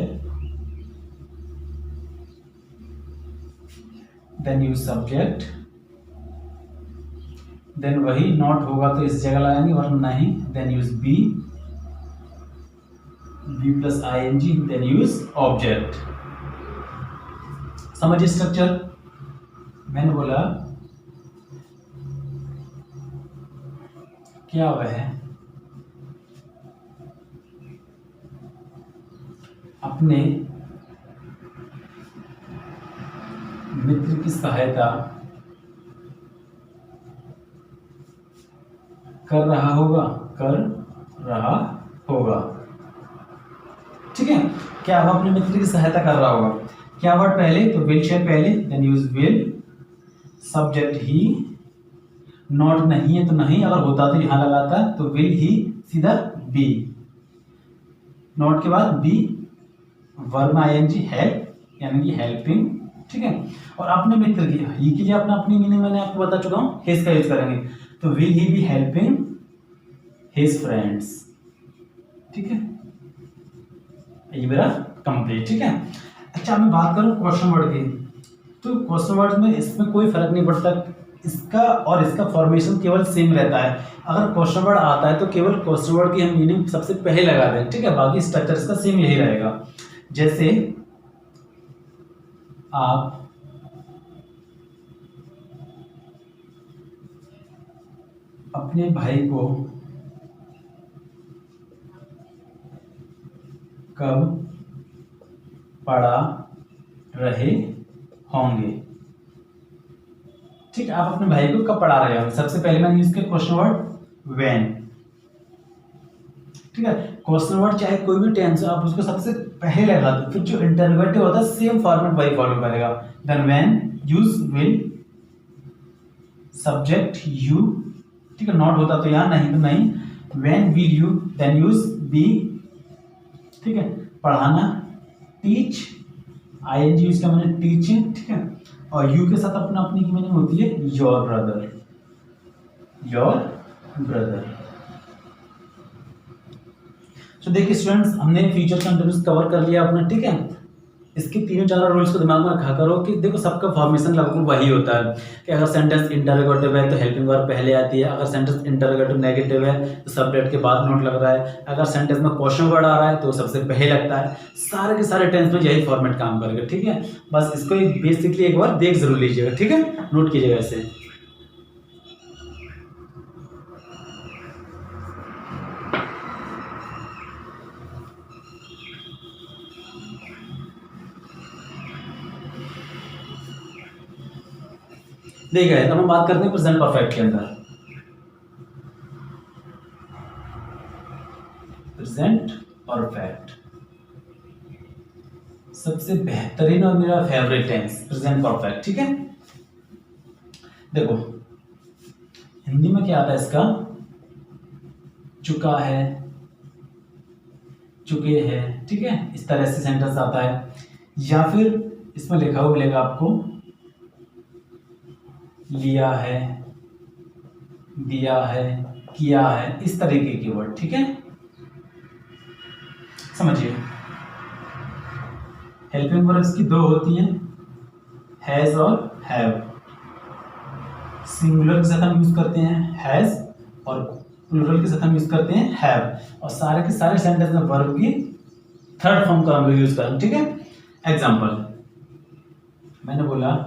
then use subject, then वही नॉट होगा तो इस जगह लगाएंगे, वरना नहीं, then use be, be plus ING, then use object. समझिए स्ट्रक्चर। मैंने बोला क्या वह अपने मित्र की सहायता कर रहा होगा, ठीक है। क्या वह अपने मित्र की सहायता कर रहा होगा, क्या वर्ड पहले, तो विल शैल पहले, then use will, subject he, not नहीं है तो नहीं, अगर होता तो यहां लगाता, तो विल ही, सीधा बी, नॉट के बाद बी, वर्ब में आईएनजी, हेल्प यानी कि हेल्पिंग, ठीक है। और अपने मित्र की, ही के लिए अपना अपनी मीनिंग मैंने आपको बता चुका हूं, हिज का यूज करेंगे, तो will he be helping his friends, ठीक है। ये मेरा कंप्लीट, ठीक है। अच्छा, मैं बात करूं क्वेश्चन वर्ड की, तो क्वेश्चन वर्ड में इसमें कोई फर्क नहीं पड़ता, इसका और इसका फॉर्मेशन केवल सेम रहता है। अगर क्वेश्चन वर्ड आता है तो केवल क्वेश्चन वर्ड की हम मीनिंग सबसे पहले लगा दें, ठीक है, बाकी स्ट्रक्चर इसका सेम यही रहेगा। जैसे आप अपने भाई को कब पढ़ा रहे होंगे। ठीक, आप अपने भाई को कब पढ़ा रहे होंगे। सबसे पहले मैंने यूज किया क्वेश्चन वर्ड व्हेन। ठीक है, क्वेश्चन वर्ड चाहे कोई भी टेंस हो, आप उसको सबसे पहले लगा दो, फिर जो इंटरोगेटिव होता है सेम फॉर्मेट वही फॉलो करेगा। Then when use will, subject you. ठीक है, नॉट होता तो यहाँ, नहीं तो नहीं। When will you, then use be. ठीक है, पढ़ाना टीच, आईएनजी यूज का मैंने टीचिंग। ठीक है, और यू के साथ अपना अपनी की मीनिंग होती है योर ब्रदर, योर ब्रदर। तो देखिए स्टूडेंट्स, हमने फ्यूचर कंटिन्यूस कवर कर लिया अपना। ठीक है, इसके तीनों चार रूल्स को दिमाग में रखा करो कि देखो सबका फॉर्मेशन लगभग वही होता है कि अगर सेंटेंस इंटरोगेटिव है तो हेल्पिंग वर्ब पहले आती है, अगर सेंटेंस इंटरोगेटिव नेगेटिव है तो सब्जेक्ट के बाद नोट लग रहा है, अगर सेंटेंस में क्वेश्चन वर्ड आ रहा है तो सबसे पहले लगता है। सारे के सारे टेंस में यही फॉर्मेट काम करेगा। ठीक है, बस इसको बेसिकली एक बार देख जरूर लीजिएगा। ठीक है, नोट कीजिएगा इसे। देखा है, तो हम बात करते हैं प्रेजेंट परफेक्ट के अंदर। प्रेजेंट परफेक्ट सबसे बेहतरीन और मेरा फेवरेट टेंस प्रेजेंट परफेक्ट। ठीक है, देखो हिंदी में क्या आता है इसका, चुका है, चुके हैं। ठीक है, इस तरह से सेंटेंस आता है, या फिर इसमें लिखा हुआ मिलेगा आपको लिया है, दिया है, किया है, इस तरीके की वर्ड। ठीक है, समझिए। हेल्पिंग वर्ब्स की दो होती हैं, हैज और हैव। सिंगुलर के साथ हम यूज करते हैं हैज और प्लूरल के साथ हम यूज करते हैं हैव, और सारे के सारे सेंटेंस में वर्ब की थर्ड फॉर्म का हम लोग यूज करें। ठीक है, एग्जांपल, मैंने बोला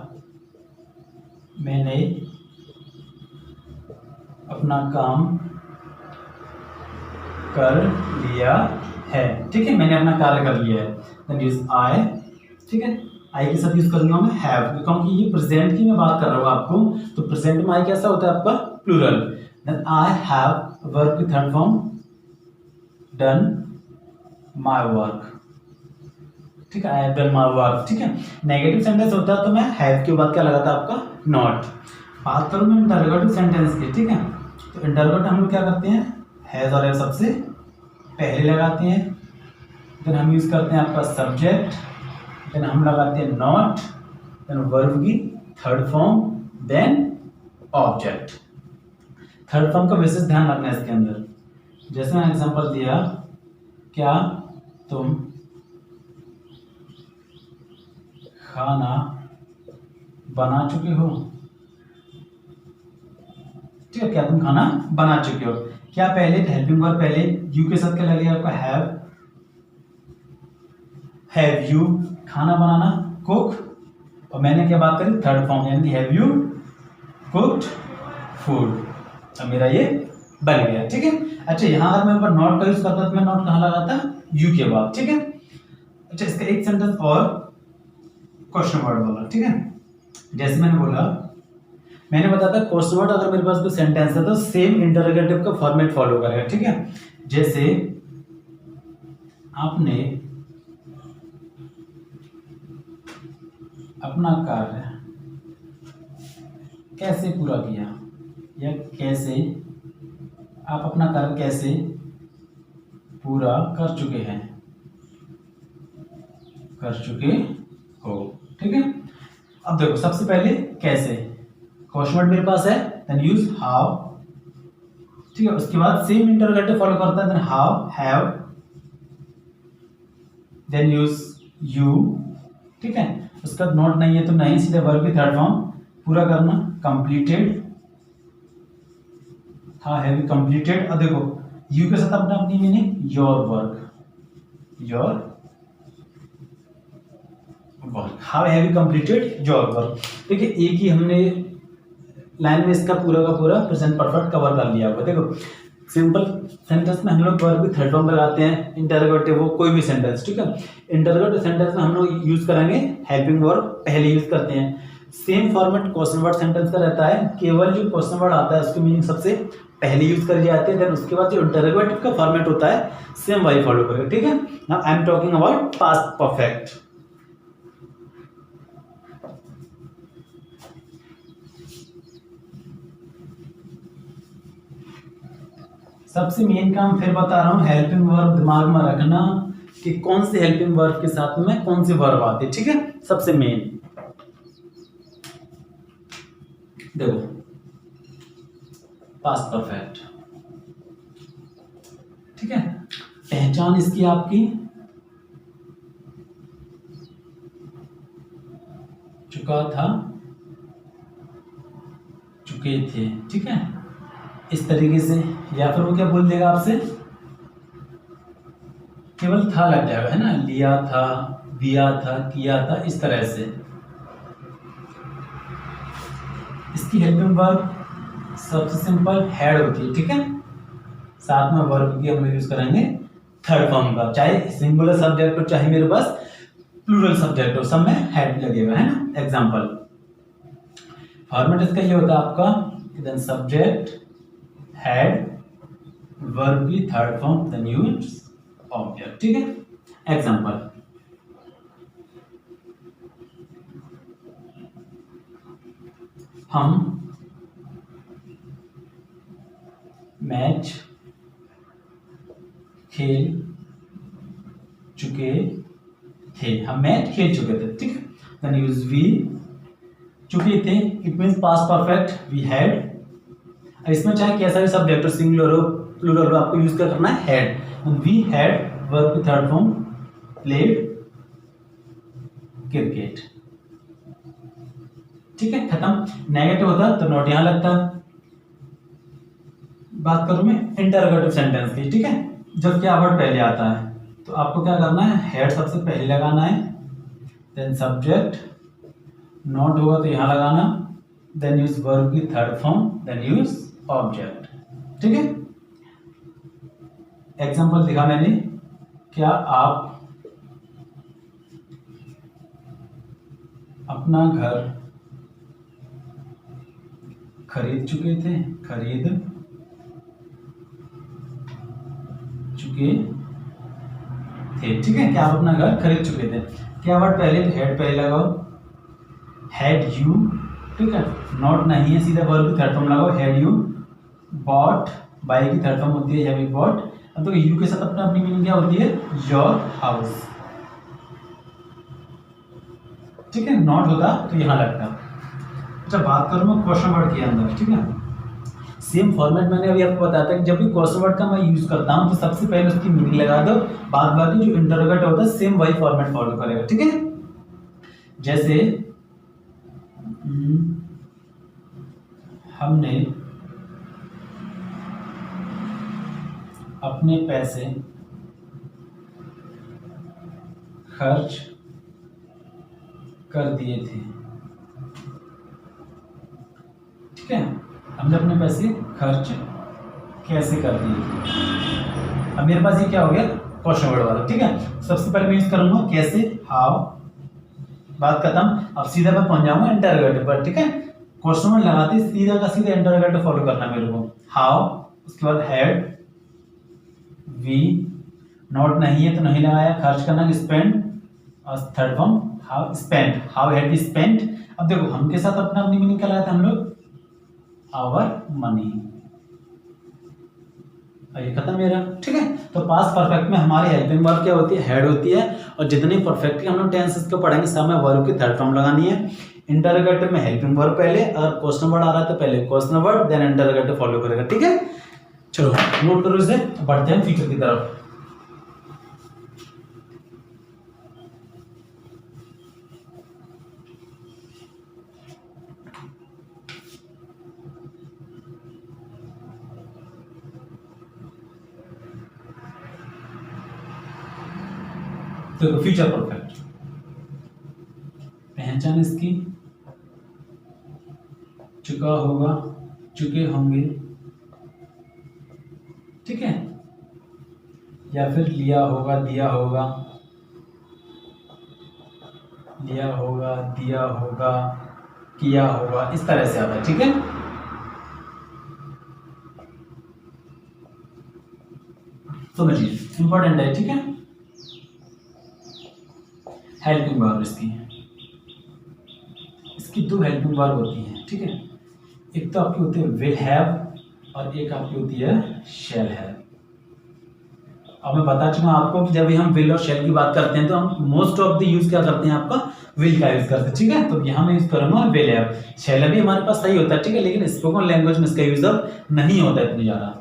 मैंने अपना काम कर लिया है। ठीक है, मैंने अपना कार्य कर लिया है। Then use I. ठीक है, आई के साथ यूज करूंगा मैं हैव, क्योंकि ये प्रेजेंट की मैं बात कर रहा हूँ आपको, तो प्रेजेंट में आई कैसा होता है आपका plural. Then I have verb की third form done my work. ठीक है, I have done my work. ठीक है, नेगेटिव सेंटेंस होता है तो मैं हैव के बाद क्या लगाता आपका नॉट। बात करूं मैं इंटरोगेटिव सेंटेंस की। ठीक है, तो इंटरोगेटिव हम लोग क्या करते हैं, हैज और हैव सबसे पहले लगाते हैं। देन हम यूज करते हैं आपका सब्जेक्ट, देन हम लगाते हैं नॉट, देन वर्ब की third form, then object. Third form का विशेष ध्यान रखना है इसके अंदर। जैसे मैंने एग्जांपल दिया, क्या तुम खाना बना चुके हो। ठीक है, क्या तुम खाना बना चुके हो। क्या पहले हेल्पिंग वर्ब पहले यू के साथ क्या लगेगा आपका हैव यू, खाना बनाना कुक, और मैंने क्या बात करी थर्ड फॉर्म यानी हैव यू कुक्ड फूड। अब मेरा ये बन गया। ठीक है, अच्छा यहाँ अगर मैं ऊपर नॉट का यूज करता तो मैं नॉट कहाँ लगाता, यू के बाद। ठीक है, अच्छा इसका एक सेंटेंस और क्वेश्चन वर्ड बोला। ठीक है, जैसे मैंने बोला, मैंने बताया था क्वेश्चन वर्ड अगर मेरे पास कोई सेंटेंस है तो सेम इंटरोगेटिव का फॉर्मेट फॉलो करेगा। ठीक है, जैसे आपने अपना कार्य कैसे पूरा किया, या कैसे आप अपना कार्य कैसे पूरा कर चुके हैं, कर चुके हो। ठीक है, अब देखो सबसे पहले कैसे, क्वेश्चन वर्ड मेरे पास है, देन यूज हाउ। ठीक है, उसके बाद सेम इंटरोगेटिव फॉलो करता है, then how, have, then use you. ठीक है, उसका नोट नहीं है तो नहीं, सीधे वर्ब की थर्ड फॉर्म पूरा करना, कंप्लीटेड, हाँ हैव कंप्लीटेड। अब देखो यू के साथ अपना अपनी meaning your work, your work, how have you completed your work. देखिए एक ही हमने लाइन में इसका पूरा का पूरा प्रेजेंट परफेक्ट कवर कर लिया हुआ। देखो सिंपल सेंटेंस में हम लोग वर्ब की थर्ड फॉर्म लगाते हैं, इंटरोगेटिव हो कोई भी सेंटेंस, ठीक है। इंटरोगेटिव सेंटेंस में हम लोग यूज करेंगे हेल्पिंग वर्ब, पहले यूज करते हैं। Same format question word sentence का रहता है, केवल जो क्वेश्चन वर्ड आता है उसकी मीनिंग सबसे पहले यूज करी जाती है, देन उसके बाद जो इंटरोगेटिव का फॉर्मेट होता है सेम वही फॉलो करेगा, ठीक है। Now I am talking about past perfect. सबसे मेन काम फिर बता रहा हूं, हेल्पिंग वर्ब दिमाग में रखना कि कौन से हेल्पिंग वर्ब के साथ में कौन से वर्ब आते हैं, ठीक है। सबसे मेन देखो पास्ट परफेक्ट, ठीक है। पहचान इसकी आपकी चुका था, चुके थे, ठीक है, इस तरीके से। या फिर वो क्या बोल देगा आपसे, केवल था लग जाएगा, है ना, लिया था, दिया था, किया था, इस तरह से। इसकी हेल्पिंग वर्ब सबसे सिंपल हैड होती है, ठीक है। साथ में वर्ब की हम लोग यूज करेंगे थर्ड फॉर्म का, चाहे सिंगुलर सब्जेक्ट हो चाहे मेरे पास प्लूरल सब्जेक्ट हो, सब में हैड लगेगा, है ना। एग्जांपल फॉर्मेट इसका ये होता है आपका, देन सब्जेक्ट हैड, वर्ब की third form, then use object, ठीक है। एग्जांपल हम मैच खेल चुके थे, हम मैच खेल चुके थे, ठीक है। देन यूज वी, चुके थे, it means past perfect, we had. इसमें चाहे कैसा भी सब्जेक्ट हो, सिंगुलर हो प्लूरल हो, आपको यूज करना है हैड। वी हैड, वर्ब की थर्ड फॉर्म, प्लेड क्रिकेट, ठीक है, खत्म। नेगेटिव होता तो नॉट यहां लगता। बात करूं मैं इंटरोगेटिव सेंटेंस की, ठीक है। जब क्या वर्ड पहले आता है तो आपको क्या करना है, हेड सबसे पहले लगाना है, देन सब्जेक्ट, नॉट होगा तो यहां लगाना, देन यूज वर्ब की third form, then use object, ठीक है। एग्जांपल दिखा मैंने, क्या आप अपना घर खरीद चुके थे, खरीद चुके थे, ठीक है। क्या आप अपना घर खरीद चुके थे, क्या वर्ड पहले, हेड पहले लगाओ, हैड यू, ठीक है। नॉट नहीं है, सीधा वर्ब की थर्ड फॉर्म लगाओ, हैड यू बॉट, बाय की थर्ड फॉर्म होती है हैव यू बॉट। अब तो यू के साथ अपना अपनी मीनिंग क्या होती है, योर हाउस, ठीक है। नॉट होता तो यहां लगता। अच्छा बात करूं मैं क्वेश्चन वर्ड के अंदर, ठीक है। सेम फॉर्मेट मैंने अभी आपको बताया था कि जब भी क्वेश्चन वर्ड का मैं यूज करता हूं तो सबसे पहले उसकी मीनिंग लगा दो, बाद बाकी जो इंटरोगेटिव होता है सेम वही फॉर्मेट फॉलो करेगा, ठीक है। जैसे हमने अपने पैसे खर्च कर दिए थे, ठीक है। हमने अपने पैसे खर्च कैसे कर दिए थे। अब मेरे पास ये क्या हो गया, क्वेश्चन वर्ड वाला, ठीक है। सबसे पहले मैं यूज करूंगा कैसे, हाउ, बात खत्म। अब सीधा मैं पहुंच जाऊंगा इंटरोगेटिव पर, ठीक है। क्वेश्चन वर्ड लगाते सीधा का सीधा इंटरोगेटिव फॉलो करना मेरे को, हाउ, उसके बाद हैड, वी, नॉट नहीं है तो नहीं लगाया, खर्च करना, स्पेंड, और third form how spent, how had we spent. अब देखो हम के साथ अपना अपनी मीनिंग क्या लगाते हम लोग, आवर मनी, ये खत्म मेरा, ठीक है। तो पास्ट परफेक्ट में हमारी हेल्पिंग वर्ब क्या होती है, हेड होती है, और जितनी परफेक्टली हम लोग टेंसेस को पढ़ेंगे सब में वर्ब की थर्ड फॉर्म लगानी है। इंटरोगेटिव में हेल्पिंग वर्ब पहले, अगर क्वेश्चन वर्ड आ रहा है तो पहले question word then interrogative follow करेगा, ठीक है। चलो नोट करो इसे, बढ़ते हैं फ्यूचर की तरफ। देखो फ्यूचर परफेक्ट, पहचान इसकी चुका होगा, चुके होंगे, ठीक है, या फिर लिया होगा, दिया होगा, लिया होगा, दिया होगा, किया होगा, इस तरह से आता है। ठीक है, समझिए, इंपॉर्टेंट है। ठीक है, हेल्पिंग वर्ब इसकी दो हेल्पिंग वर्ब होती हैं। ठीक है, एक तो आपकी होती है विल हैव और एक आपकी होती है शैल हैव। अब मैं बता चुका हूं आपको कि जब भी हम विल और शैल की बात करते हैं तो हम मोस्ट ऑफ द यूज क्या करते हैं, आपका विल का यूज करते हैं। ठीक है, तो यहाँ मैं यूज करूंगा विल हैव। शैल भी हमारे पास सही होता है, ठीक है, लेकिन स्पोकन लैंग्वेज में इसका यूज अब नहीं होता इतनी ज्यादा।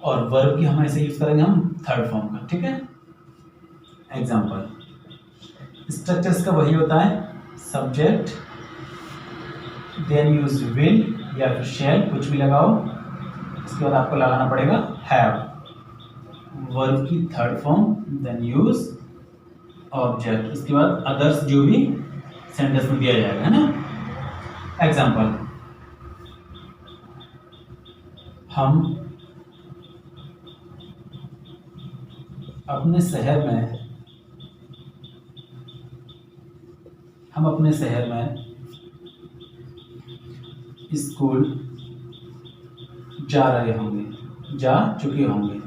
और वर्ब की हम ऐसे यूज करेंगे हम थर्ड फॉर्म का। ठीक है, एग्जाम्पल स्ट्रक्चर इसका वही होता है, सब्जेक्ट देन यूज विल या फिर शैल, कुछ भी लगाओ, इसके बाद आपको लगाना पड़ेगा हैव। वर्ब की third form then use object, इसके बाद अदर्स जो भी सेंटेंस में दिया जाएगा, है ना। एग्जाम्पल, हम अपने शहर में स्कूल जा चुके होंगे।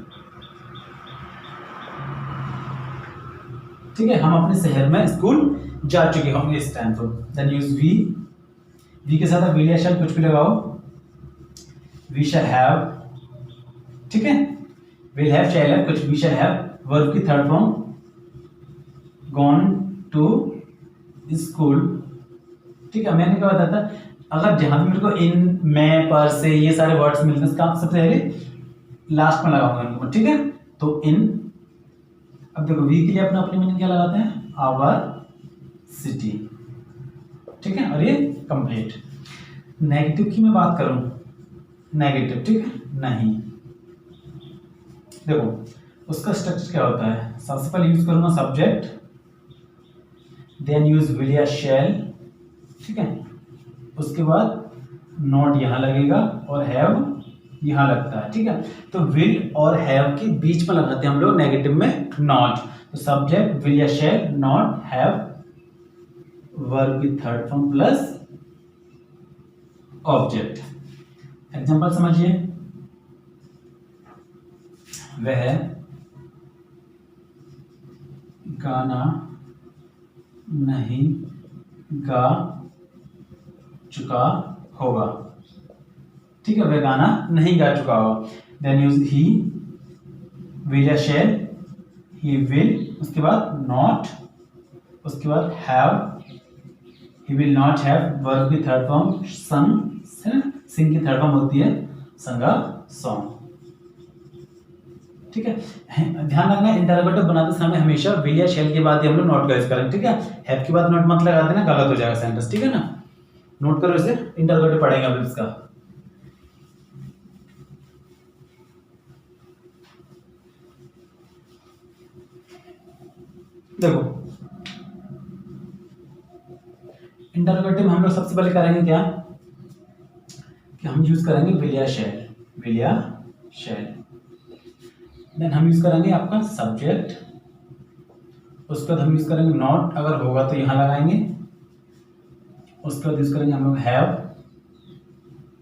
ठीक है, हम अपने शहर में स्कूल जा चुके होंगे इस टाइम पर। देन यूज वी के साथ विल या शैल कुछ भी लगाओ, वी शैल हैव। ठीक है, विल हैव, शैल हैव, कुछ वी शैल हैव। वर्ब की third form gone to school. ठीक है, मैंने क्या बताया था, अगर जहां भी मेरे को इन, मैं, पर, से ये सारे वर्ड्स मिलते हैं, इसका सबसे पहले लास्ट में लगाऊंगा इनको। ठीक है, तो इन, अब देखो वी के लिए अपना अपनी मीनिंग क्या लगाते हैं, आवर सिटी। ठीक है, और ये कंप्लीट। नेगेटिव की मैं बात करूं, नेगेटिव, ठीक है, नहीं, देखो उसका स्ट्रक्चर क्या होता है, सबसे पहले यूज करूंगा सब्जेक्ट, देन यूज विल या शैल। ठीक है, उसके बाद नॉट यहां लगेगा और हैव यहां लगता है। ठीक है, तो विल और हैव के बीच में लगाते हैं हम लोग नेगेटिव में नॉट। तो सब्जेक्ट विल या शैल, नॉट, हैव, वर्ब की third form plus object. Example समझिए, वह गाना नहीं गा चुका होगा। ठीक है, वह गाना नहीं गा चुका होगा। देन यूज ही, विल या शैल, ही विल, उसके बाद नॉट, उसके बाद have, he will not have. Verb की थर्ड फॉर्म संग, सिंग की थर्ड फॉर्म होती है संगा, सॉन्ग। ठीक है, ध्यान रखना इंटरोगेटिव बनाते समय हमेशा विल या शैल के बाद ही हम लोग नॉट का यूज करेंगे। ठीक है, हैव के बाद नॉट मत लगा देना, गलत हो जाएगा सेंटेंस। ठीक है ना, नोट करो इसे, इंटरोगेटिव पढ़ेंगे अभी इसका। देखो इंटरोगेटिव हम लोग सबसे पहले करेंगे क्या, कि हम यूज करेंगे विल या शैल। देन हम यूज करेंगे आपका सब्जेक्ट, उसके बाद हम यूज करेंगे नॉट, अगर होगा तो यहां लगाएंगे। उसके बाद यूज करेंगे हम लोग हैव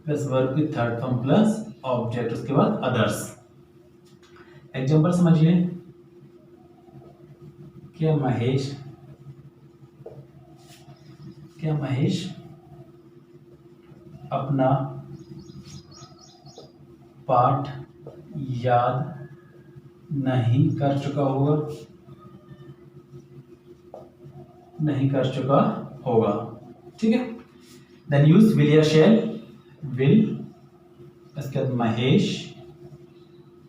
प्लस वर्ब की थर्ड फॉर्म प्लस ऑब्जेक्ट, उसके बाद अदर्स। एग्जांपल समझिए, क्या महेश अपना पाठ याद नहीं कर चुका होगा। ठीक है, देन यूज विल या शैल, विल, इसके बाद महेश।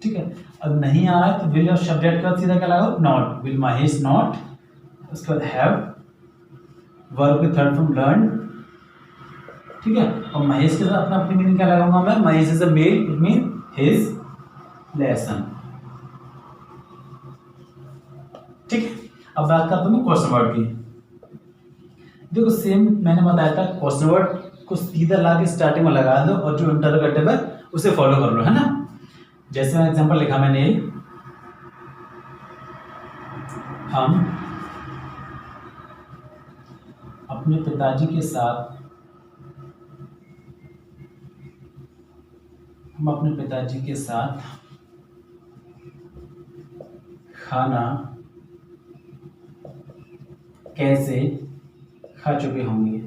ठीक है, अब नहीं आ रहा है तो विल और सब्जेक्ट का सीधा क्या लगाओ, नॉट, विल महेश नॉट, उसके बाद हैव, वर्ब की थर्ड फॉर्म लर्न। ठीक है, और महेश के साथ अपनी मीनिंग क्या लगाऊंगा मैं, Mahesh is a male, it mean his lesson. ठीक है, अब बात करता हूं मैं क्वेश्चन वर्ड की। देखो सेम मैंने बताया था, क्वेश्चन वर्ड को सीधा लाके स्टार्टिंग में लगा दो और जो इंटरोगेटिव है उसे फॉलो कर लो, है ना। जैसे मैं एग्जांपल लिखा मैंने, हम अपने पिताजी के साथ खाना कैसे खा चुके होंगे।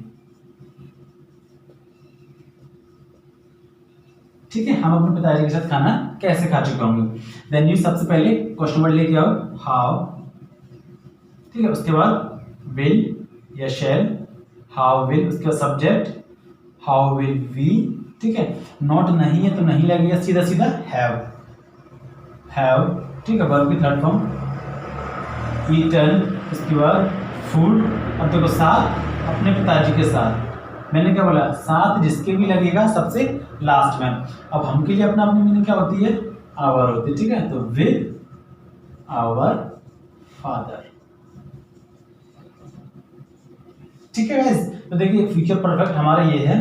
ठीक है, हम अपने पिताजी के साथ खाना कैसे खा चुके होंगे। देन यू सबसे पहले क्वेश्चन वर्ड लेके आओ, हाउ। ठीक है, उसके बाद विल या शैल, हाउ विल, उसके बाद सब्जेक्ट हाउ विल वी। ठीक है, नॉट नहीं है तो नहीं लगेगा, सीधा सीधा हैव। ठीक है, वर्ब की थर्ड फॉर्म ईटन, उसके बाद फूड। अब देखो साथ अपने पिताजी के साथ, मैंने क्या बोला, साथ जिसके भी लगेगा सबसे लास्ट में। अब हम के लिए अपना अपनी मीनिंग क्या होती है, आवर होती है। ठीक है, तो विद आवर फादर। ठीक है गाइस, तो देखिए फ्यूचर परफेक्ट हमारा ये है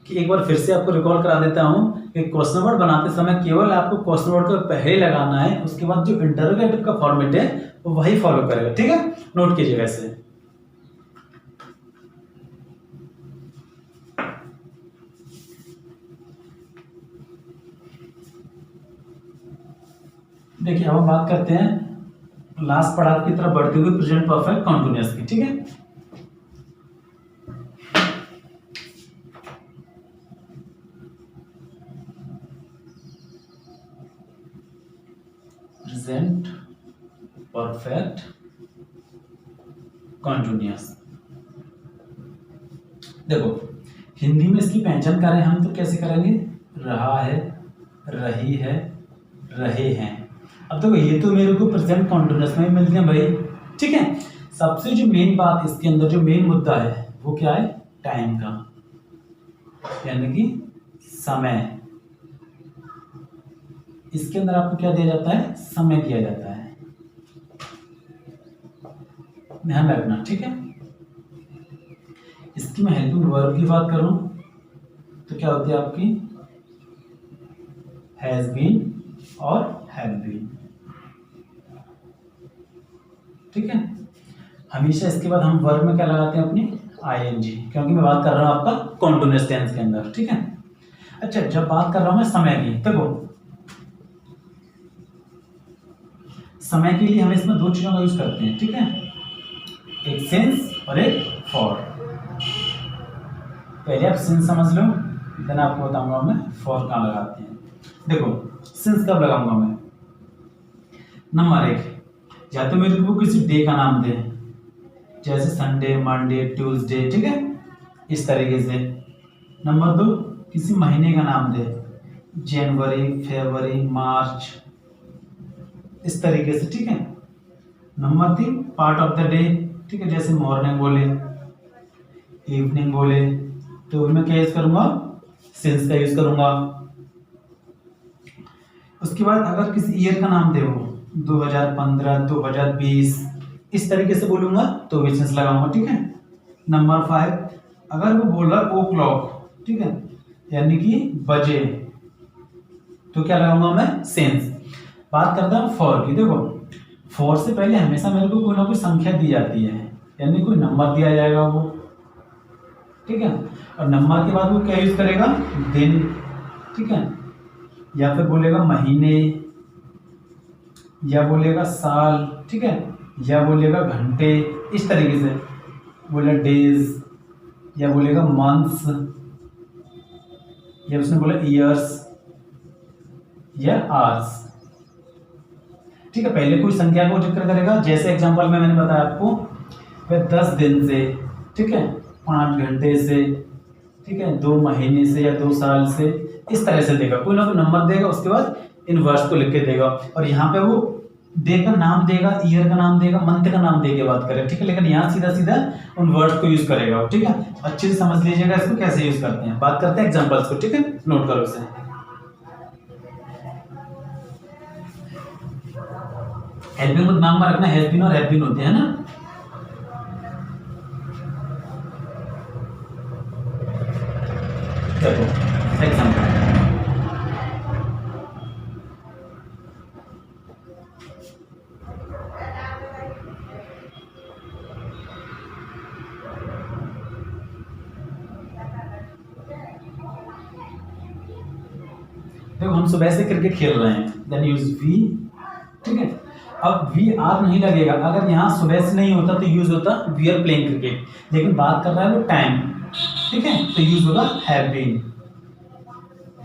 कि एक बार फिर से आपको रिकॉल करा देता हूं कि क्वेश्चन वर्ड बनाते समय केवल आपको क्वेश्चन वर्ड को पहले लगाना है, उसके बाद जो इंटरोगेटिव का फॉर्मेट है वो वही फॉलो करेगा। ठीक है, नोट कीजिएगा इसे। देखिए अब हम बात करते हैं लास्ट पढ़ाई की तरफ बढ़ते हुए प्रेजेंट परफेक्ट कॉन्टिन्यूअस की। ठीक है, प्रेजेंट परफेक्ट कॉन्टिन्यूअस। देखो हिंदी में इसकी पहचान करें हम तो कैसे करेंगे, रहा है, रही है, रहे हैं। अब देखो ये तो मेरे को प्रेजेंट कॉन्टिन्यूअस में मिलते हैं भाई। ठीक है, सबसे जो मेन बात इसके अंदर जो मेन मुद्दा है वो क्या है, टाइम का, यानी कि समय। इसके अंदर आपको क्या दिया जाता है, समय दिया जाता है, ध्यान रखना। ठीक है, इसकी मैं हेल्पिंग वर्ब की बात करूं तो क्या होती है आपकी, हैज बीन और हैव बीन। ठीक है, हमेशा इसके बाद हम वर्ब में क्या लगाते हैं अपनी आईएनजी, क्योंकि मैं बात कर रहा हूं आपका कॉन्टिन्यूअस टेंस के अंदर। ठीक है, अच्छा जब बात कर रहा हूं मैं समय की, देखो समय के लिए हम इसमें दो चीजों का यूज करते हैं। ठीक है, एक सिंस और एक फॉर। पहले आप सिंस समझ लो, देन आपको बताऊंगा मैं फॉर कहाँ लगाते हैं। देखो सिंस कब लगाऊंगा मैं, नंबर एक, या तो मेरे को किसी डे का नाम दे, जैसे संडे, मंडे, ट्यूसडे। ठीक है, इस तरीके से। नंबर दो, किसी महीने का नाम दे, जनवरी, फरवरी, मार्च, इस तरीके से। ठीक है, नंबर तीन, पार्ट ऑफ द डे। ठीक है, जैसे मॉर्निंग बोले, इवनिंग बोले, तो मैं क्या यूज करूंगा, सिंस का यूज करूंगा। उसके बाद अगर किसी ईयर का नाम दे, वो 2015, 2020, इस तरीके से बोलूंगा तो भी सिंस लगाऊंगा। ठीक है, नंबर 5, अगर वो बोल रहा ओ क्लॉक, ठीक है, यानी कि बजे, तो क्या लगाऊंगा मैं, सिंस। बात करता हूँ फॉर की। देखो फॉर से पहले हमेशा मेरे को कोई ना कोई संख्या दी जाती है, यानी कोई नंबर दिया जाएगा वो। ठीक है, और नंबर के बाद वो क्या यूज करेगा, दिन। ठीक है, या फिर बोलेगा महीने, या बोलेगा साल। ठीक है, या बोलेगा घंटे, इस तरीके से बोले डेज, या बोलेगा मंथ्स, या उसने बोला ईयर्स या आवर्स। ठीक है, पहले कोई संख्या को जिक्र करेगा, जैसे एग्जांपल में मैंने बताया आपको, वह 10 दिन से, ठीक है, 5 घंटे से, ठीक है, 2 महीने से या 2 साल से, इस तरह से देगा, कोई ना कोई नंबर देगा, उसके बाद इन वर्ड्स को लिख के देगा। और यहाँ पे वो डे का नाम देगा, ईयर का नाम देगा, मंथ का नाम दे के बात करें। ठीक है, लेकिन यहाँ सीधा सीधा उन वर्ड्स को यूज करेगा। ठीक है, अच्छे से समझ लीजिएगा इसको कैसे यूज करते हैं। बात करते हैं एग्जाम्पल्स को। ठीक है, नोट करो इसे। हेल्पिंग को दिमाग में रखना, हेल्पिंग और हैव बीन होते हैं ना। देखो एग्जाम्पल, देखो हम सुबह से क्रिकेट खेल रहे हैं, देन यूज वी, ठीक है। अब वी आर नहीं लगेगा, अगर यहाँ सुबह से नहीं होता तो यूज होता वी आर प्लेइंग क्रिकेट, लेकिन बात कर रहा है वो टाइम, ठीक है, तो यूज होगा have been,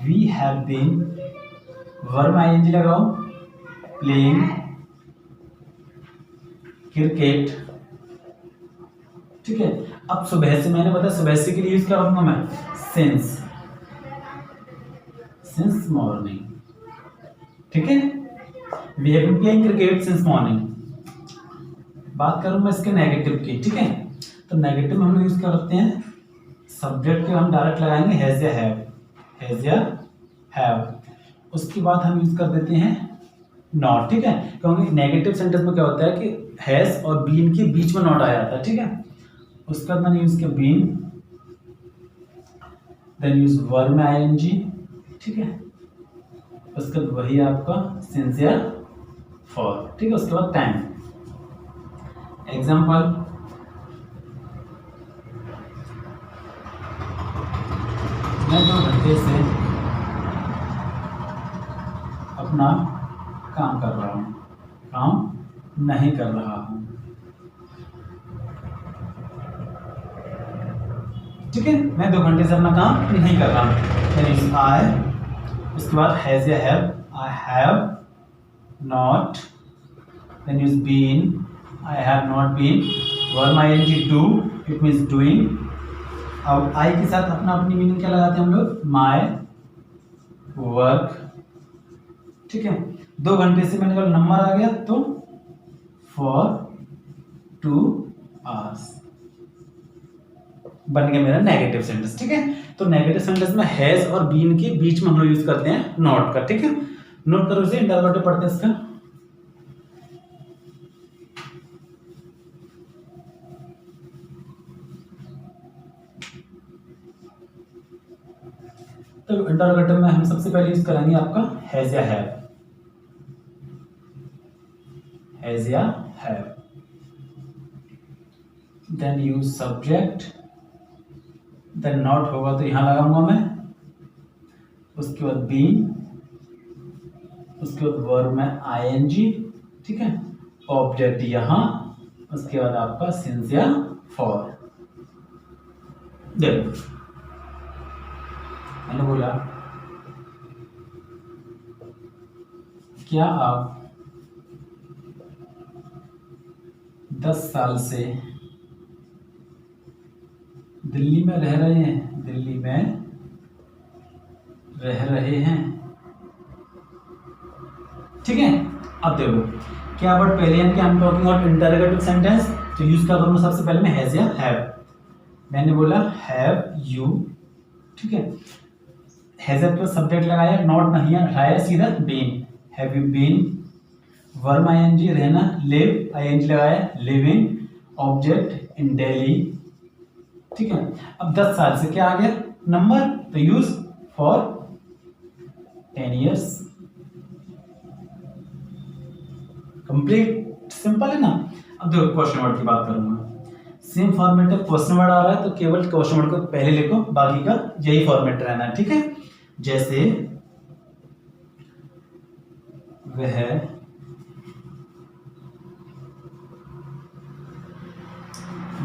we have been, verb ING लगाओ, प्लेइंग क्रिकेट, ठीक है। अब सुबह से मैंने बताया, सुबह से के लिए यूज क्या करूंगा मैं, सिंस मॉर्निंग, ठीक है, we have been playing cricket since morning. बात करूं मैं इसके नेगेटिव की, ठीक है, तो नेगेटिव में हम लोग यूज करते हैं सब्जेक्ट के हम डायरेक्ट लगाएंगे हैज या हैव, उसके बाद हम यूज कर देते हैं नॉट, ठीक है, क्योंकि नेगेटिव सेंटेंस में क्या होता है कि हैज और बीन के बीच में नॉट आ जाता है, ठीक है। उसके बाद मैंने यूज किया बीन, देन यूज वर्ब में आईएनजी, ठीक है, उसके बाद वही आपका सिंस या फॉर, ठीक है, उसके बाद टाइम। एग्जाम्पल, मैं 2 घंटे से अपना काम कर रहा हूँ, काम नहीं कर रहा हूँ, ठीक है, मैं 2 घंटे से अपना काम नहीं कर रहा हूँ। आई, उसके बाद हैज या have, I have not, then use been, I have not been, verb ING do, it means doing. अब आई के साथ अपनी मीनिंग क्या लगाते हैं हम लोग, माय वर्क, ठीक है। 2 घंटे से मैंने कहा नंबर आ गया तो फॉर 2 आवर्स बन गया मेरा नेगेटिव सेंटेंस, ठीक है। तो नेगेटिव सेंटेंस में हैज और बीन के बीच में हम लोग यूज करते हैं नॉट का, ठीक है। नोट करो इसे, इंटररोगेटिव पढ़ते हैं इसका। तो इंटररोगेटिव में हम सबसे पहले यूज करेंगे आपका हैज या हैव, हैज या have, then use subject, then not होगा तो यहां लगाऊंगा मैं, उसके बाद बीन, उसके बाद वर्ब में आईएनजी, ठीक है, ऑब्जेक्ट यहां, उसके बाद आपका सिंस या फॉर। देखो मैंने बोला क्या आप 10 साल से दिल्ली में रह रहे हैं, दिल्ली में रह रहे हैं, ठीक है। अब देखो क्या वर्ड पहले, यानी कि I am talking about interrogative sentence, तो यूज क्या करूंगा सबसे पहले मैं हैज या हैव। मैंने बोला हैव यू, ठीक है, हैज तो सब्जेक्ट लगाया, नॉट नहीं हटाया, सीधा been, have you been, verb ING रहना, लिव आईएनजी लगाया, लिविंग, ऑब्जेक्ट इन दिल्ली, ठीक है। अब 10 साल से क्या आ गया नंबर, तो use for 10 years, complete, simple है ना। अब देखो क्वेश्चन वर्ड की बात करूंगा, सेम फॉर्मेट है, क्वेश्चन वर्ड आ रहा है तो केवल क्वेश्चन वर्ड को पहले लिखो, बाकी का यही फॉर्मेट रहना है, ठीक है। जैसे वह